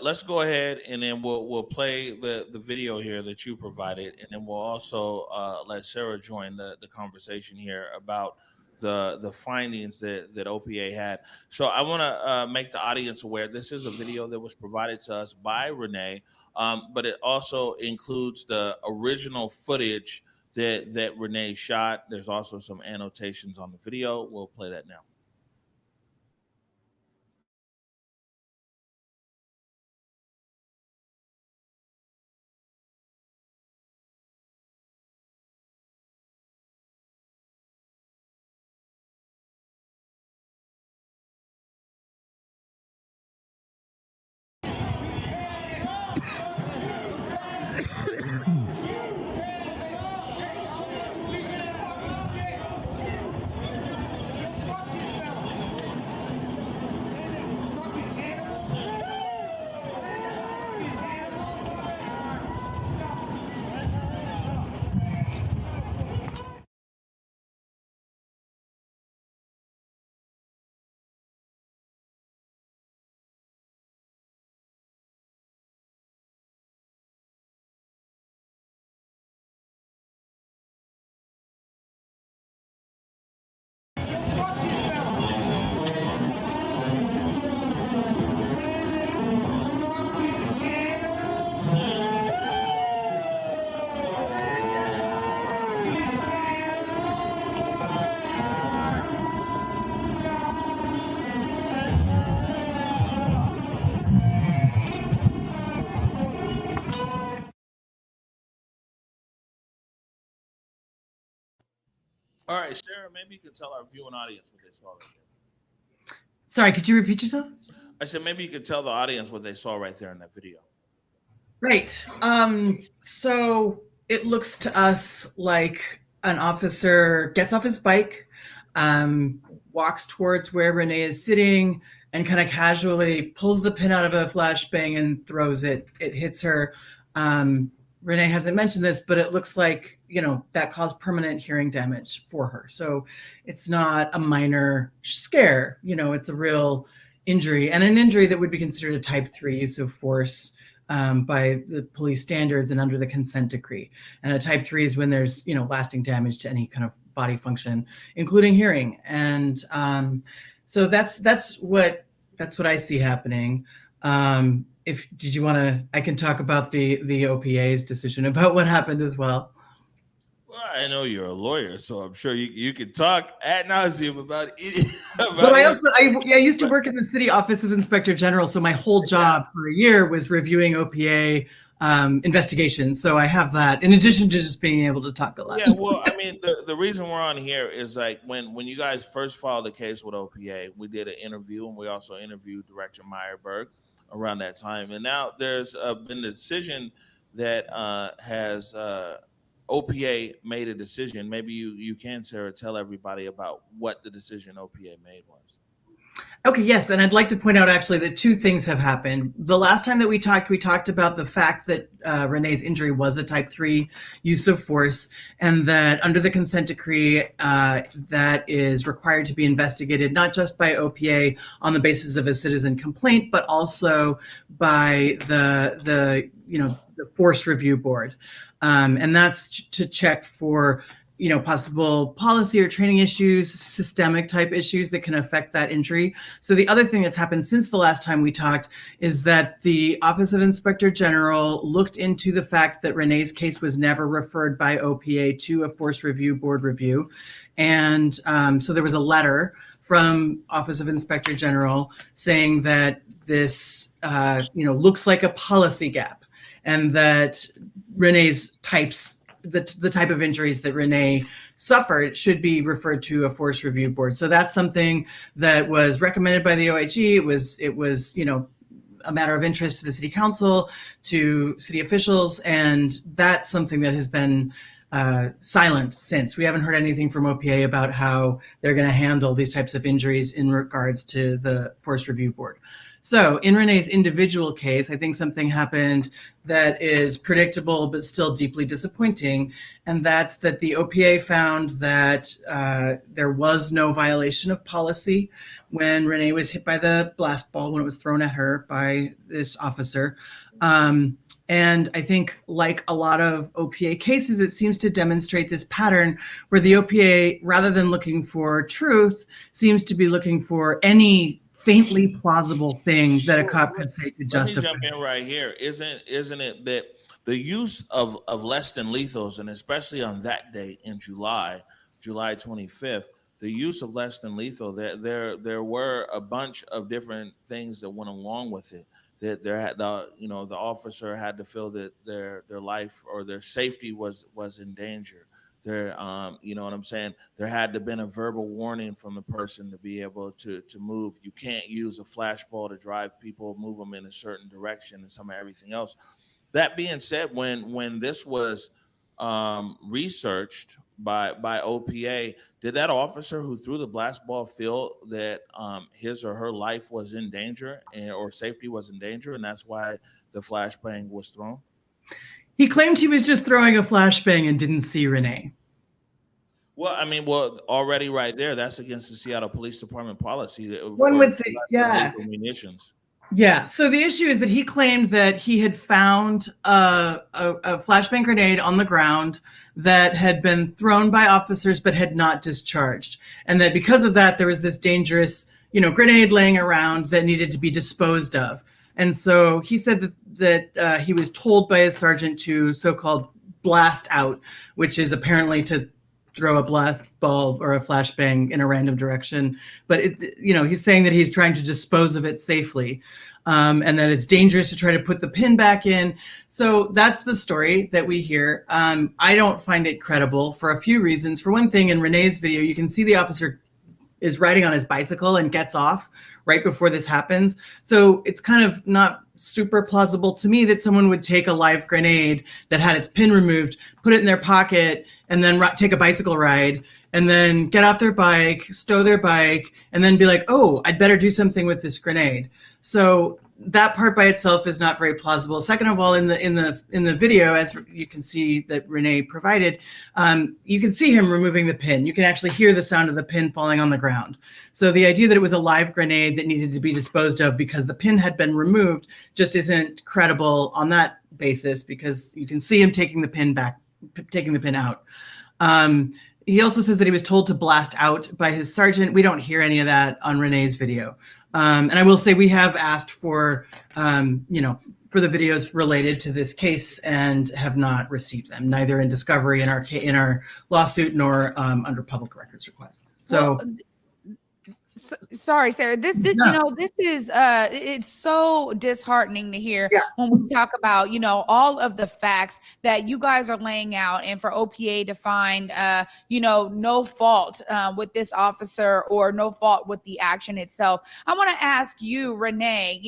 let's go ahead and then we'll play the video here that you provided, and then we'll also let Sarah join the conversation here about the findings that OPA had. So I want to make the audience aware this is a video that was provided to us by Renee, but it also includes the original footage that Renee shot. There's also some annotations on the video. We'll play that now. All right, Sarah, maybe you could tell our viewing audience what they saw right there. Sorry, could you repeat yourself? I said maybe you could tell the audience what they saw right there in that video. Right. So it looks to us like an officer gets off his bike, walks towards where Renee is sitting, and kind of casually pulls the pin out of a flashbang and throws it. It hits her. Renee hasn't mentioned this, but it looks like, that caused permanent hearing damage for her. So it's not a minor scare, it's a real injury, and an injury that would be considered a type 3 use of force by the police standards and under the consent decree. And a type 3 is when there's, lasting damage to any kind of body function, including hearing. And so that's what I see happening. Did you want to? I can talk about the OPA's decision about what happened as well. Well, I know you're a lawyer, so I'm sure you can talk ad nauseum about it. But I used to work in the city office of Inspector General, so my whole job for a year was reviewing OPA investigations. So I have that in addition to just being able to talk a lot. Yeah, well, I mean, the reason we're on here is like when you guys first filed the case with OPA, we did an interview, and we also interviewed Director Meyerberg around that time. And now there's been a decision that has OPA made a decision. Maybe you can, Sarah, tell everybody about what the decision OPA made was. Okay, yes, and I'd like to point out actually that two things have happened. The last time that we talked about the fact that Renee's injury was a type 3 use of force, and that under the consent decree that is required to be investigated not just by OPA on the basis of a citizen complaint, but also by the force review board. And that's to check for possible policy or training issues, systemic type issues that can affect that injury. So the other thing that's happened since the last time we talked is that the Office of Inspector General looked into the fact that Renee's case was never referred by OPA to a force review board review. And so there was a letter from Office of Inspector General saying that this looks like a policy gap, and that Renee's the type of injuries that Renee suffered should be referred to a force review board. So that's something that was recommended by the OIG. It was a matter of interest to the city council, to city officials, and that's something that has been silent since. We haven't heard anything from OPA about how they're going to handle these types of injuries in regards to the Forest Review Board. So in Renee's individual case, I think something happened that is predictable but still deeply disappointing, and that's that the OPA found that there was no violation of policy when Renee was hit by the blast ball when it was thrown at her by this officer. And I think, like a lot of OPA cases, it seems to demonstrate this pattern where the OPA, rather than looking for truth, seems to be looking for any faintly plausible thing that a cop could say to justify. Let me jump in right here. Isn't it that the use of less than lethals, and especially on that day in July 25th, the use of less than lethal, there were a bunch of different things that went along with it. That there had the officer had to feel that their life or their safety was in danger. There, you know what I'm saying? There had to been a verbal warning from the person to be able to move. You can't use a flashball to drive people, move them in a certain direction, and some of everything else. That being said, when this was researched by OPA, did that officer who threw the blast ball feel that his or her life was in danger or safety was in danger, and that's why the flashbang was thrown? He claimed he was just throwing a flashbang and didn't see Renee. Well, I mean, already right there, that's against the Seattle Police Department policy. One would think, yeah. Munitions. Yeah. So the issue is that he claimed that he had found a flashbang grenade on the ground that had been thrown by officers but had not discharged, and that because of that, there was this dangerous, grenade laying around that needed to be disposed of. And so he said that he was told by his sergeant to so-called blast out, which is apparently to throw a blast ball or a flashbang in a random direction. But he's saying that he's trying to dispose of it safely, and that it's dangerous to try to put the pin back in. So that's the story that we hear. I don't find it credible for a few reasons. For one thing, in Renee's video, you can see the officer is riding on his bicycle and gets off right before this happens. So it's kind of not super plausible to me that someone would take a live grenade that had its pin removed, put it in their pocket, and then take a bicycle ride, and then get off their bike, stow their bike, and then be like, oh, I'd better do something with this grenade. So that part by itself is not very plausible. Second of all, in the video, as you can see that Renee provided, you can see him removing the pin. You can actually hear the sound of the pin falling on the ground. So the idea that it was a live grenade that needed to be disposed of because the pin had been removed just isn't credible on that basis, because you can see him taking the pin out. He also says that he was told to blast out by his sergeant. We don't hear any of that on Renee's video. And I will say we have asked for, for the videos related to this case and have not received them, neither in discovery in our lawsuit nor under public records requests. So. Well, sorry, Sarah. This is it's so disheartening to hear when we talk about all of the facts that you guys are laying out, and for OPA to find no fault with this officer or no fault with the action itself. I want to ask you, Renee,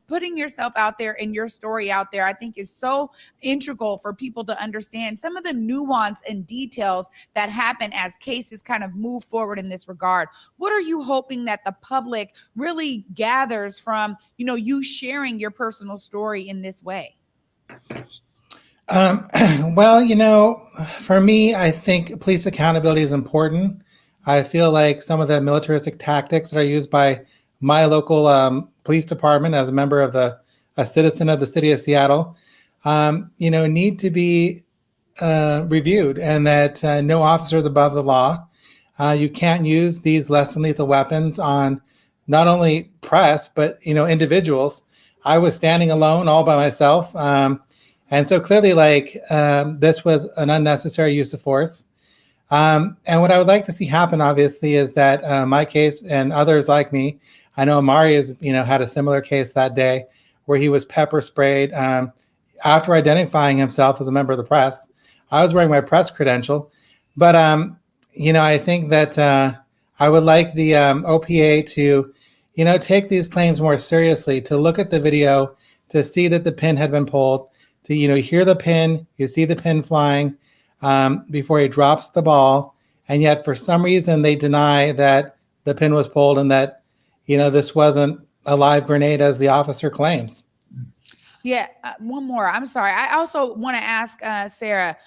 putting yourself out there and your story out there, I think is so integral for people to understand some of the nuance and details that happen as cases kind of move forward in this regard. What are you hoping that the public really gathers from, you sharing your personal story in this way? Well, for me, I think police accountability is important. I feel like some of the militaristic tactics that are used by my local police department as a member of a citizen of the city of Seattle, need to be reviewed, and that no officer is above the law. You can't use these less than lethal weapons on not only press, but, individuals. I was standing alone all by myself. And so clearly, this was an unnecessary use of force. And what I would like to see happen, obviously, is that my case and others like me, I know Amari has, had a similar case that day where he was pepper sprayed after identifying himself as a member of the press. I was wearing my press credential, but I think that I would like the OPA to, take these claims more seriously, to look at the video, to see that the pin had been pulled, to, hear the pin, you see the pin flying, before he drops the ball. And yet, for some reason, they deny that the pin was pulled and that, this wasn't a live grenade as the officer claims. Yeah, one more. I'm sorry. I also want to ask Sarah,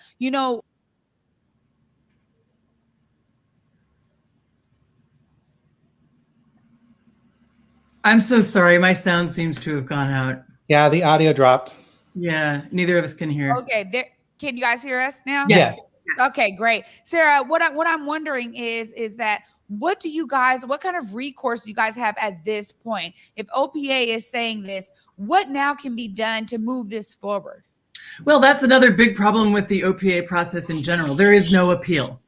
I'm so sorry. My sound seems to have gone out. Yeah, the audio dropped. Yeah, neither of us can hear. Okay, can you guys hear us now? Yes. Okay, great. Sarah, what I'm wondering is that what kind of recourse do you guys have at this point? If OPA is saying this, what now can be done to move this forward? Well, that's another big problem with the OPA process in general. There is no appeal.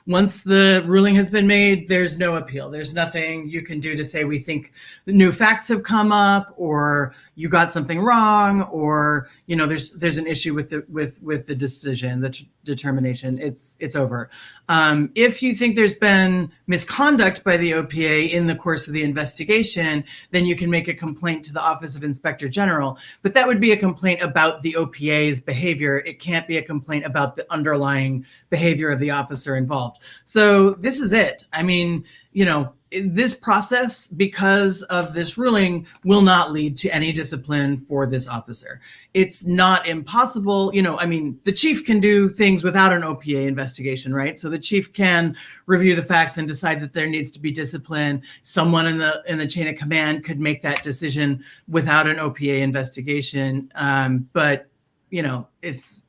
Once the ruling has been made, there's no appeal. There's nothing you can do to say we think new facts have come up, or you got something wrong, or there's an issue with the decision, the determination. It's over. If you think there's been misconduct by the OPA in the course of the investigation, then you can make a complaint to the Office of Inspector General. But that would be a complaint about the OPA's behavior. It can't be a complaint about the underlying behavior of the officer involved. So this is it. I mean, this process, because of this ruling, will not lead to any discipline for this officer. It's not impossible. The chief can do things without an OPA investigation, right? So the chief can review the facts and decide that there needs to be discipline. Someone in the chain of command could make that decision without an OPA investigation. But it's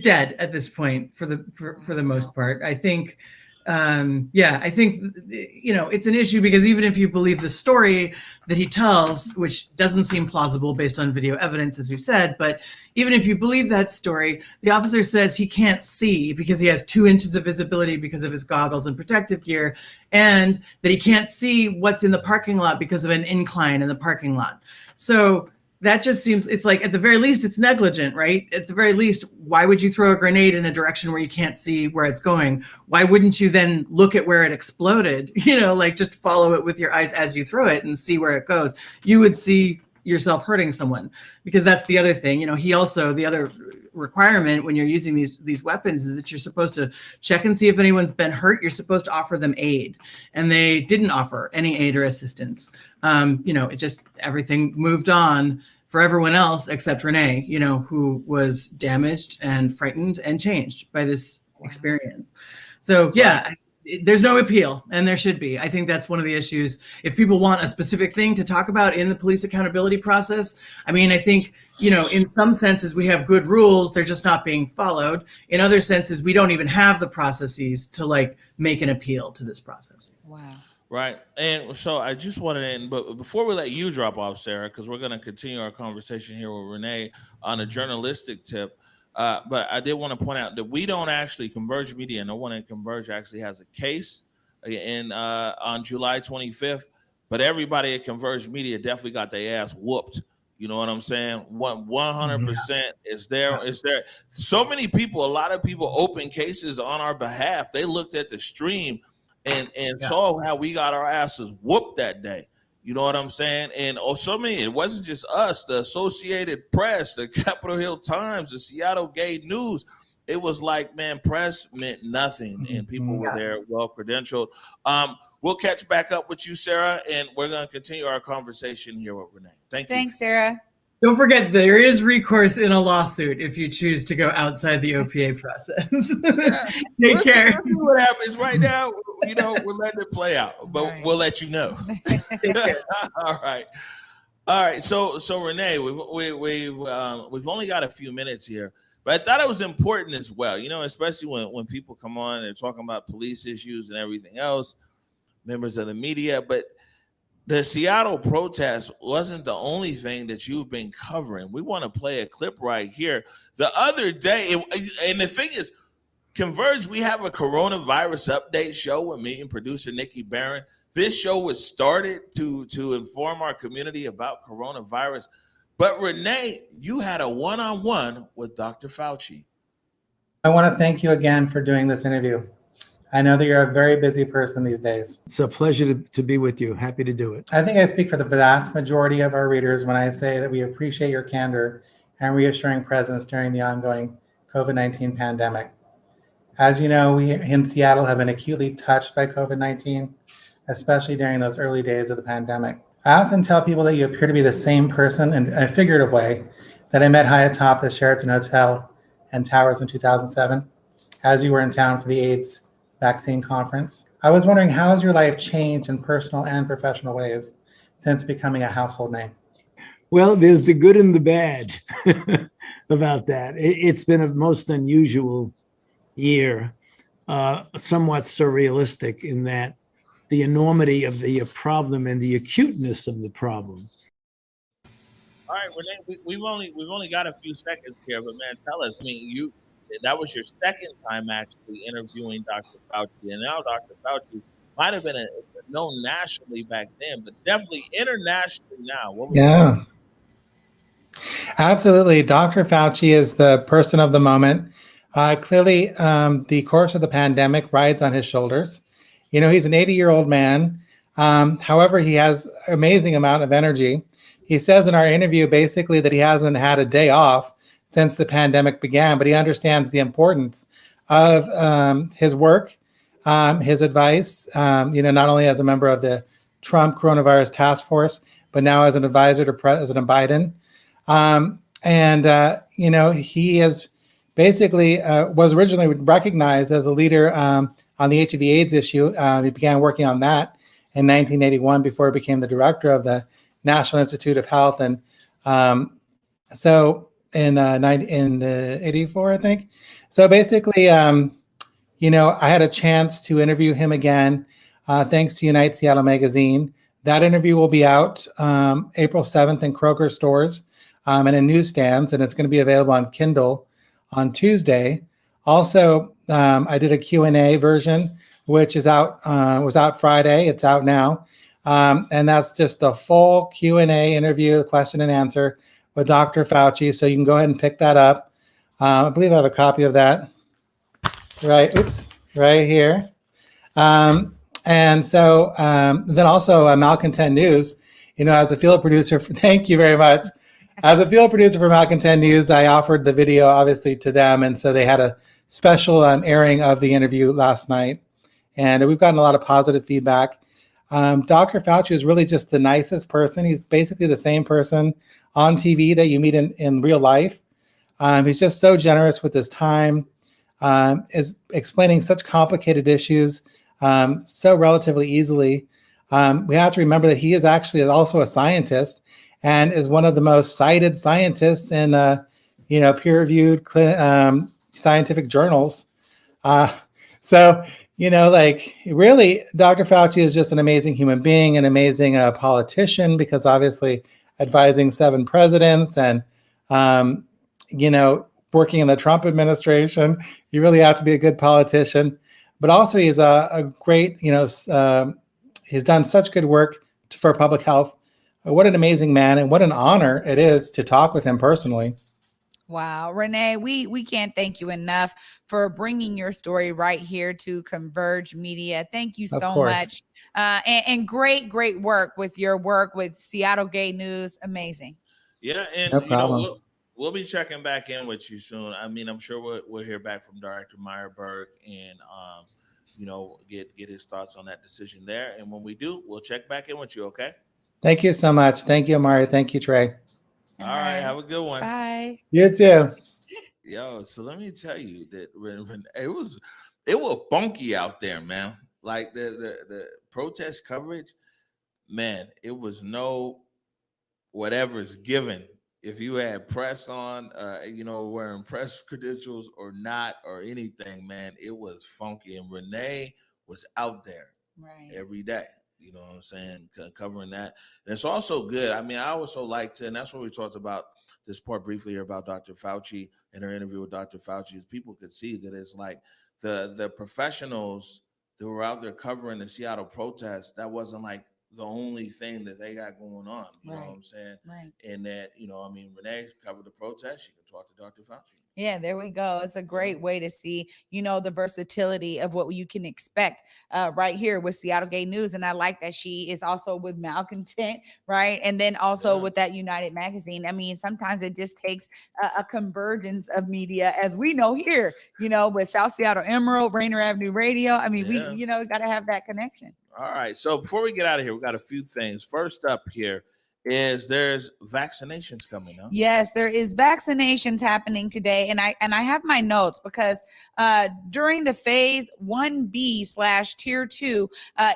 dead at this point for the most part. I think. I think it's an issue because even if you believe the story that he tells, which doesn't seem plausible based on video evidence, as we've said, but even if you believe that story, the officer says he can't see because he has 2 inches of visibility because of his goggles and protective gear, and that he can't see what's in the parking lot because of an incline in the parking lot. So that just seems, it's like, at the very least, it's negligent, right? At the very least, why would you throw a grenade in a direction where you can't see where it's going? Why wouldn't you then look at where it exploded? Just follow it with your eyes as you throw it and see where it goes. You would see yourself hurting someone, because that's the other thing. The other requirement when you're using these weapons is that you're supposed to check and see if anyone's been hurt. You're supposed to offer them aid, and they didn't offer any aid or assistance. It just, everything moved on for everyone else except Renee, who was damaged and frightened and changed by this experience. So there's no appeal, and there should be. I think that's one of the issues. If people want a specific thing to talk about in the police accountability process, I think, in some senses we have good rules, they're just not being followed. In other senses, we don't even have the processes to make an appeal to this process. Wow. Right. And so I just wanted to end, but before we let you drop off, Sarah, because we're going to continue our conversation here with Renee on a journalistic tip. But I did want to point out that we don't actually, Converge Media, no one in Converge actually has a case on July 25th, but everybody at Converge Media definitely got their ass whooped. You know what I'm saying? 100% is there. So many people, a lot of people open cases on our behalf. They looked at the stream and saw how we got our asses whooped that day. You know what I'm saying? And it wasn't just us, the Associated Press, the Capitol Hill Times, the Seattle Gay News. It was like, man, press meant nothing, and people were there, well credentialed. We'll catch back up with you, Sarah, and we're going to continue our conversation here with Renee. Thank you. Thanks, Sarah. Don't forget, there is recourse in a lawsuit if you choose to go outside the OPA process. Take care. What happens right now, we're letting it play out, but we'll let you know. All right. So Renee, we've only got a few minutes here, but I thought it was important as well, especially when people come on and talking about police issues and everything else, members of the media, but the Seattle protest wasn't the only thing that you've been covering. We want to play a clip right here. The other day, and the thing is, Converge, we have a coronavirus update show with me and producer Nikki Barron. This show was started to inform our community about coronavirus. But Renee, you had a one-on-one with Dr. Fauci. I want to thank you again for doing this interview. I know that you're a very busy person these days. It's a pleasure to be with you. Happy to do it. I think I speak for the vast majority of our readers when I say that we appreciate your candor and reassuring presence during the ongoing COVID-19 pandemic. As you know, we in Seattle have been acutely touched by COVID-19, especially during those early days of the pandemic. I often tell people that you appear to be the same person in a figurative way that I met high atop the Sheraton Hotel and Towers in 2007, as you were in town for the AIDS vaccine conference. I was wondering, how has your life changed in personal and professional ways since becoming a household name? Well, there's the good and the bad about that. It's been a most unusual year, somewhat surrealistic in that the enormity of the problem and the acuteness of the problem. All right, Renee, we've only got a few seconds here, but man, tell us. I mean, that was your second time actually interviewing Dr. Fauci, and now Dr. Fauci might have been known nationally back then, but definitely internationally now. What was Yeah, absolutely. Dr. Fauci is the person of the moment. Clearly, the course of the pandemic rides on his shoulders. You know, he's an 80-year-old man. However, he has amazing amount of energy. He says in our interview basically that he hasn't had a day off since the pandemic began, but he understands the importance of his work, his advice, not only as a member of the Trump coronavirus task force, but now as an advisor to President Biden. He is basically was originally recognized as a leader on the HIV/AIDS issue. He began working on that in 1981 before he became the director of the National Institute of Health, and so in 84, I think. So basically, I had a chance to interview him again, thanks to Unite Seattle Magazine. That interview will be out April 7th in Kroger stores and in newsstands, and it's going to be available on Kindle on Tuesday. Also, I did a Q&A version, which is was out Friday. It's out now. And that's just a full Q&A interview, question and answer with Dr. Fauci. So you can go ahead and pick that up. I believe I have a copy of that right here. Then also Malcontent News, as a field producer, thank you very much. As a field producer for Malcontent News, I offered the video obviously to them. And so they had a special airing of the interview last night. And we've gotten a lot of positive feedback. Dr. Fauci is really just the nicest person. He's basically the same person on TV that you meet in real life. He's just so generous with his time, is explaining such complicated issues so relatively easily. We have to remember that he is actually also a scientist and is one of the most cited scientists in peer-reviewed scientific journals. Really, Dr. Fauci is just an amazing human being, an amazing politician, because obviously advising 7 presidents and, working in the Trump administration, you really have to be a good politician. But also he's a great, he's done such good work for public health. What an amazing man, and what an honor it is to talk with him personally. Wow, Renee, we can't thank you enough for bringing your story right here to Converge Media. Thank you so much. And great work with your work with Seattle Gay News. Amazing. Yeah, and no problem. We'll be checking back in with you soon. I mean, I'm sure we'll hear back from Director Meyerberg and get his thoughts on that decision there. And when we do, we'll check back in with you. Okay. Thank you so much. Thank you, Amari. Thank you, Trey. All right. Have a good one. Bye. You too. Yo, so let me tell you that when it was funky out there, man. Like the protest coverage, man, it was no whatever's given. If you had press on, wearing press credentials or not, or anything, man, it was funky. And Renee was out there every day. You know what I'm saying? Covering that. And it's also good. I mean, I also like to, and that's what we talked about this part briefly here about Dr. Fauci and her interview with Dr. Fauci, is people could see that it's like the professionals that were out there covering the Seattle protests, that wasn't like the only thing that they got going on. You know what I'm saying? Right. And that, I mean, Renee covered the protest. She can talk to Dr. Fauci. Yeah, there we go. It's a great way to see, the versatility of what you can expect right here with Seattle Gay News. And I like that she is also with Malcontent, right? And then also with that United magazine. I mean, sometimes it just takes a convergence of media, as we know here, with South Seattle Emerald, Rainer Avenue Radio. I mean, we got to have that connection. All right. So before we get out of here, we got a few things. First up here is there's vaccinations coming up. Yes, there is vaccinations happening today. And I have my notes because during the phase 1B/tier 2,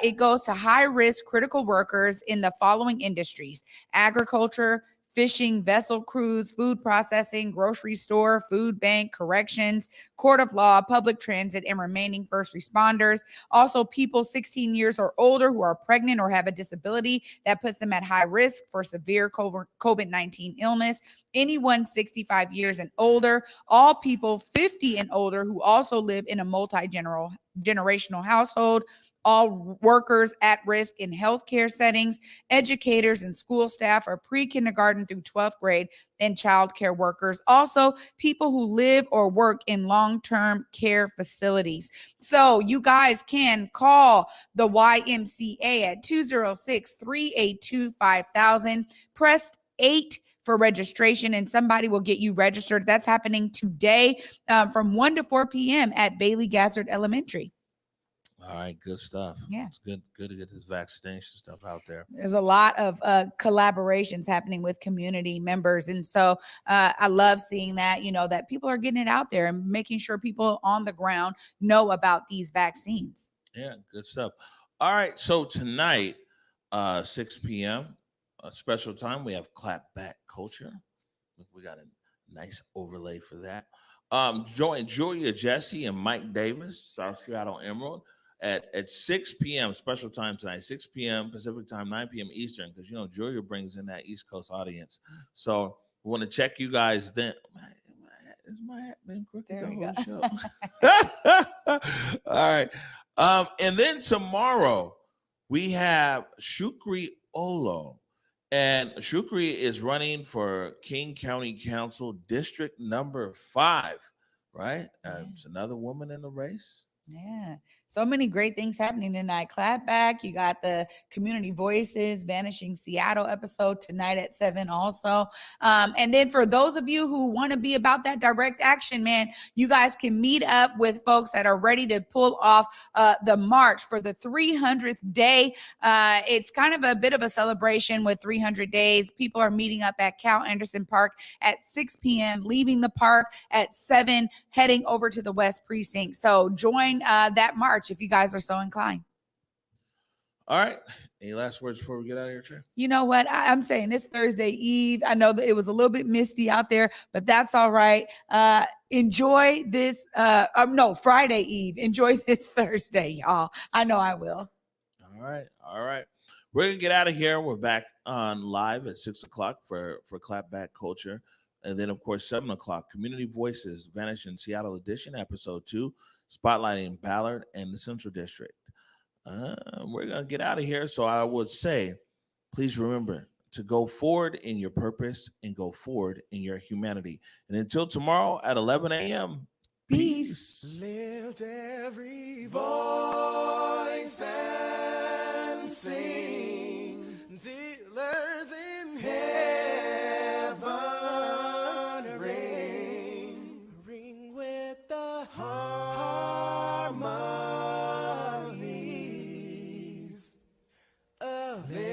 it goes to high risk critical workers in the following industries: agriculture, fishing, vessel crews, food processing, grocery store, food bank, corrections, court of law, public transit, and remaining first responders. Also, people 16 years or older who are pregnant or have a disability that puts them at high risk for severe COVID-19 illness. Anyone 65 years and older, all people 50 and older who also live in a multi-generational household, all workers at risk in healthcare settings, educators and school staff are pre-kindergarten through 12th grade, and childcare workers. Also, people who live or work in long-term care facilities. So you guys can call the YMCA at 206-382-5000. Press 8 for registration, and somebody will get you registered. That's happening today from 1 to 4 p.m. at Bailey Gazzard Elementary. All right, good stuff. Yeah. It's good to get this vaccination stuff out there. There's a lot of collaborations happening with community members. And so I love seeing that, that people are getting it out there and making sure people on the ground know about these vaccines. Yeah, good stuff. All right, so tonight, 6 p.m., a special time, we have Clap Back Culture. We got a nice overlay for that. Join Julia Jesse and Mike Davis, South Seattle Emerald, at 6 p.m. special time tonight, 6 p.m. Pacific time, 9 p.m. Eastern, because Julia brings in that East Coast audience. So we want to check you guys then. Is my hat been crooked the whole show? All right. And then tomorrow we have Shukri Olo. And Shukri is running for King County Council District number 5, right? It's another woman in the race. Yeah, so many great things happening tonight. Clap Back, you got the Community Voices Vanishing Seattle episode tonight at 7 also. And then for those of you who want to be about that direct action, man, you guys can meet up with folks that are ready to pull off the march for the 300th day. It's kind of a bit of a celebration with 300 days. People are meeting up at Cal Anderson Park at 6 p.m., leaving the park at 7, heading over to the West Precinct. So join that march if you guys are so inclined. All right. Any last words before we get out of here, Trey? You know what? I'm saying it's Thursday Eve. I know that it was a little bit misty out there, but that's all right. Enjoy this. Friday Eve. Enjoy this Thursday, y'all. I know I will. All right. We're going to get out of here. We're back on live at 6 o'clock for Clap Back Culture. And then, of course, 7 o'clock, Community Voices Vanishing Seattle Edition, Episode 2, spotlighting Ballard and the Central District. We're going to get out of here. So I would say, please remember to go forward in your purpose and go forward in your humanity. And until tomorrow at 11 a.m., peace. Lift every voice and sing till earth in heaven ring with the harmonies of liberty.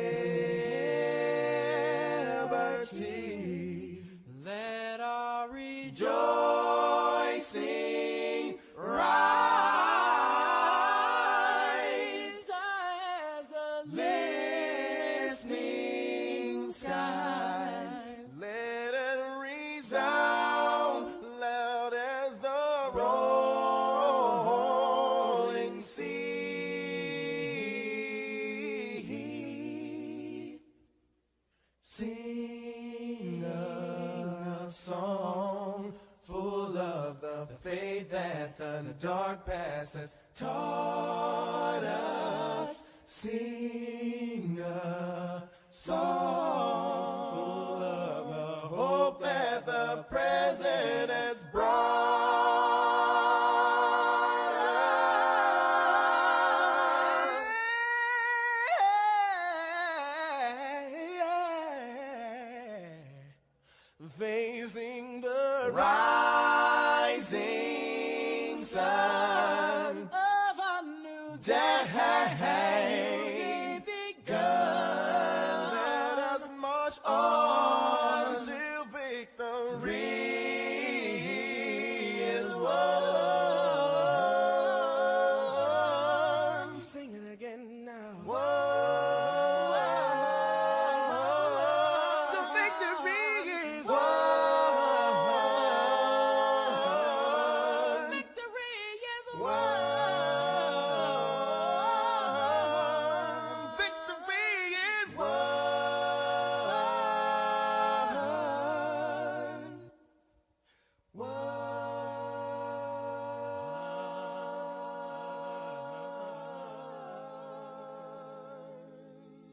Let our rejoicing rise as the listening skies. Let it resound loud as the rolling sea. Sing a song full of the faith that the dark past has taught us. Sing a song full of the hope that the present has brought us. Facing the rising sun.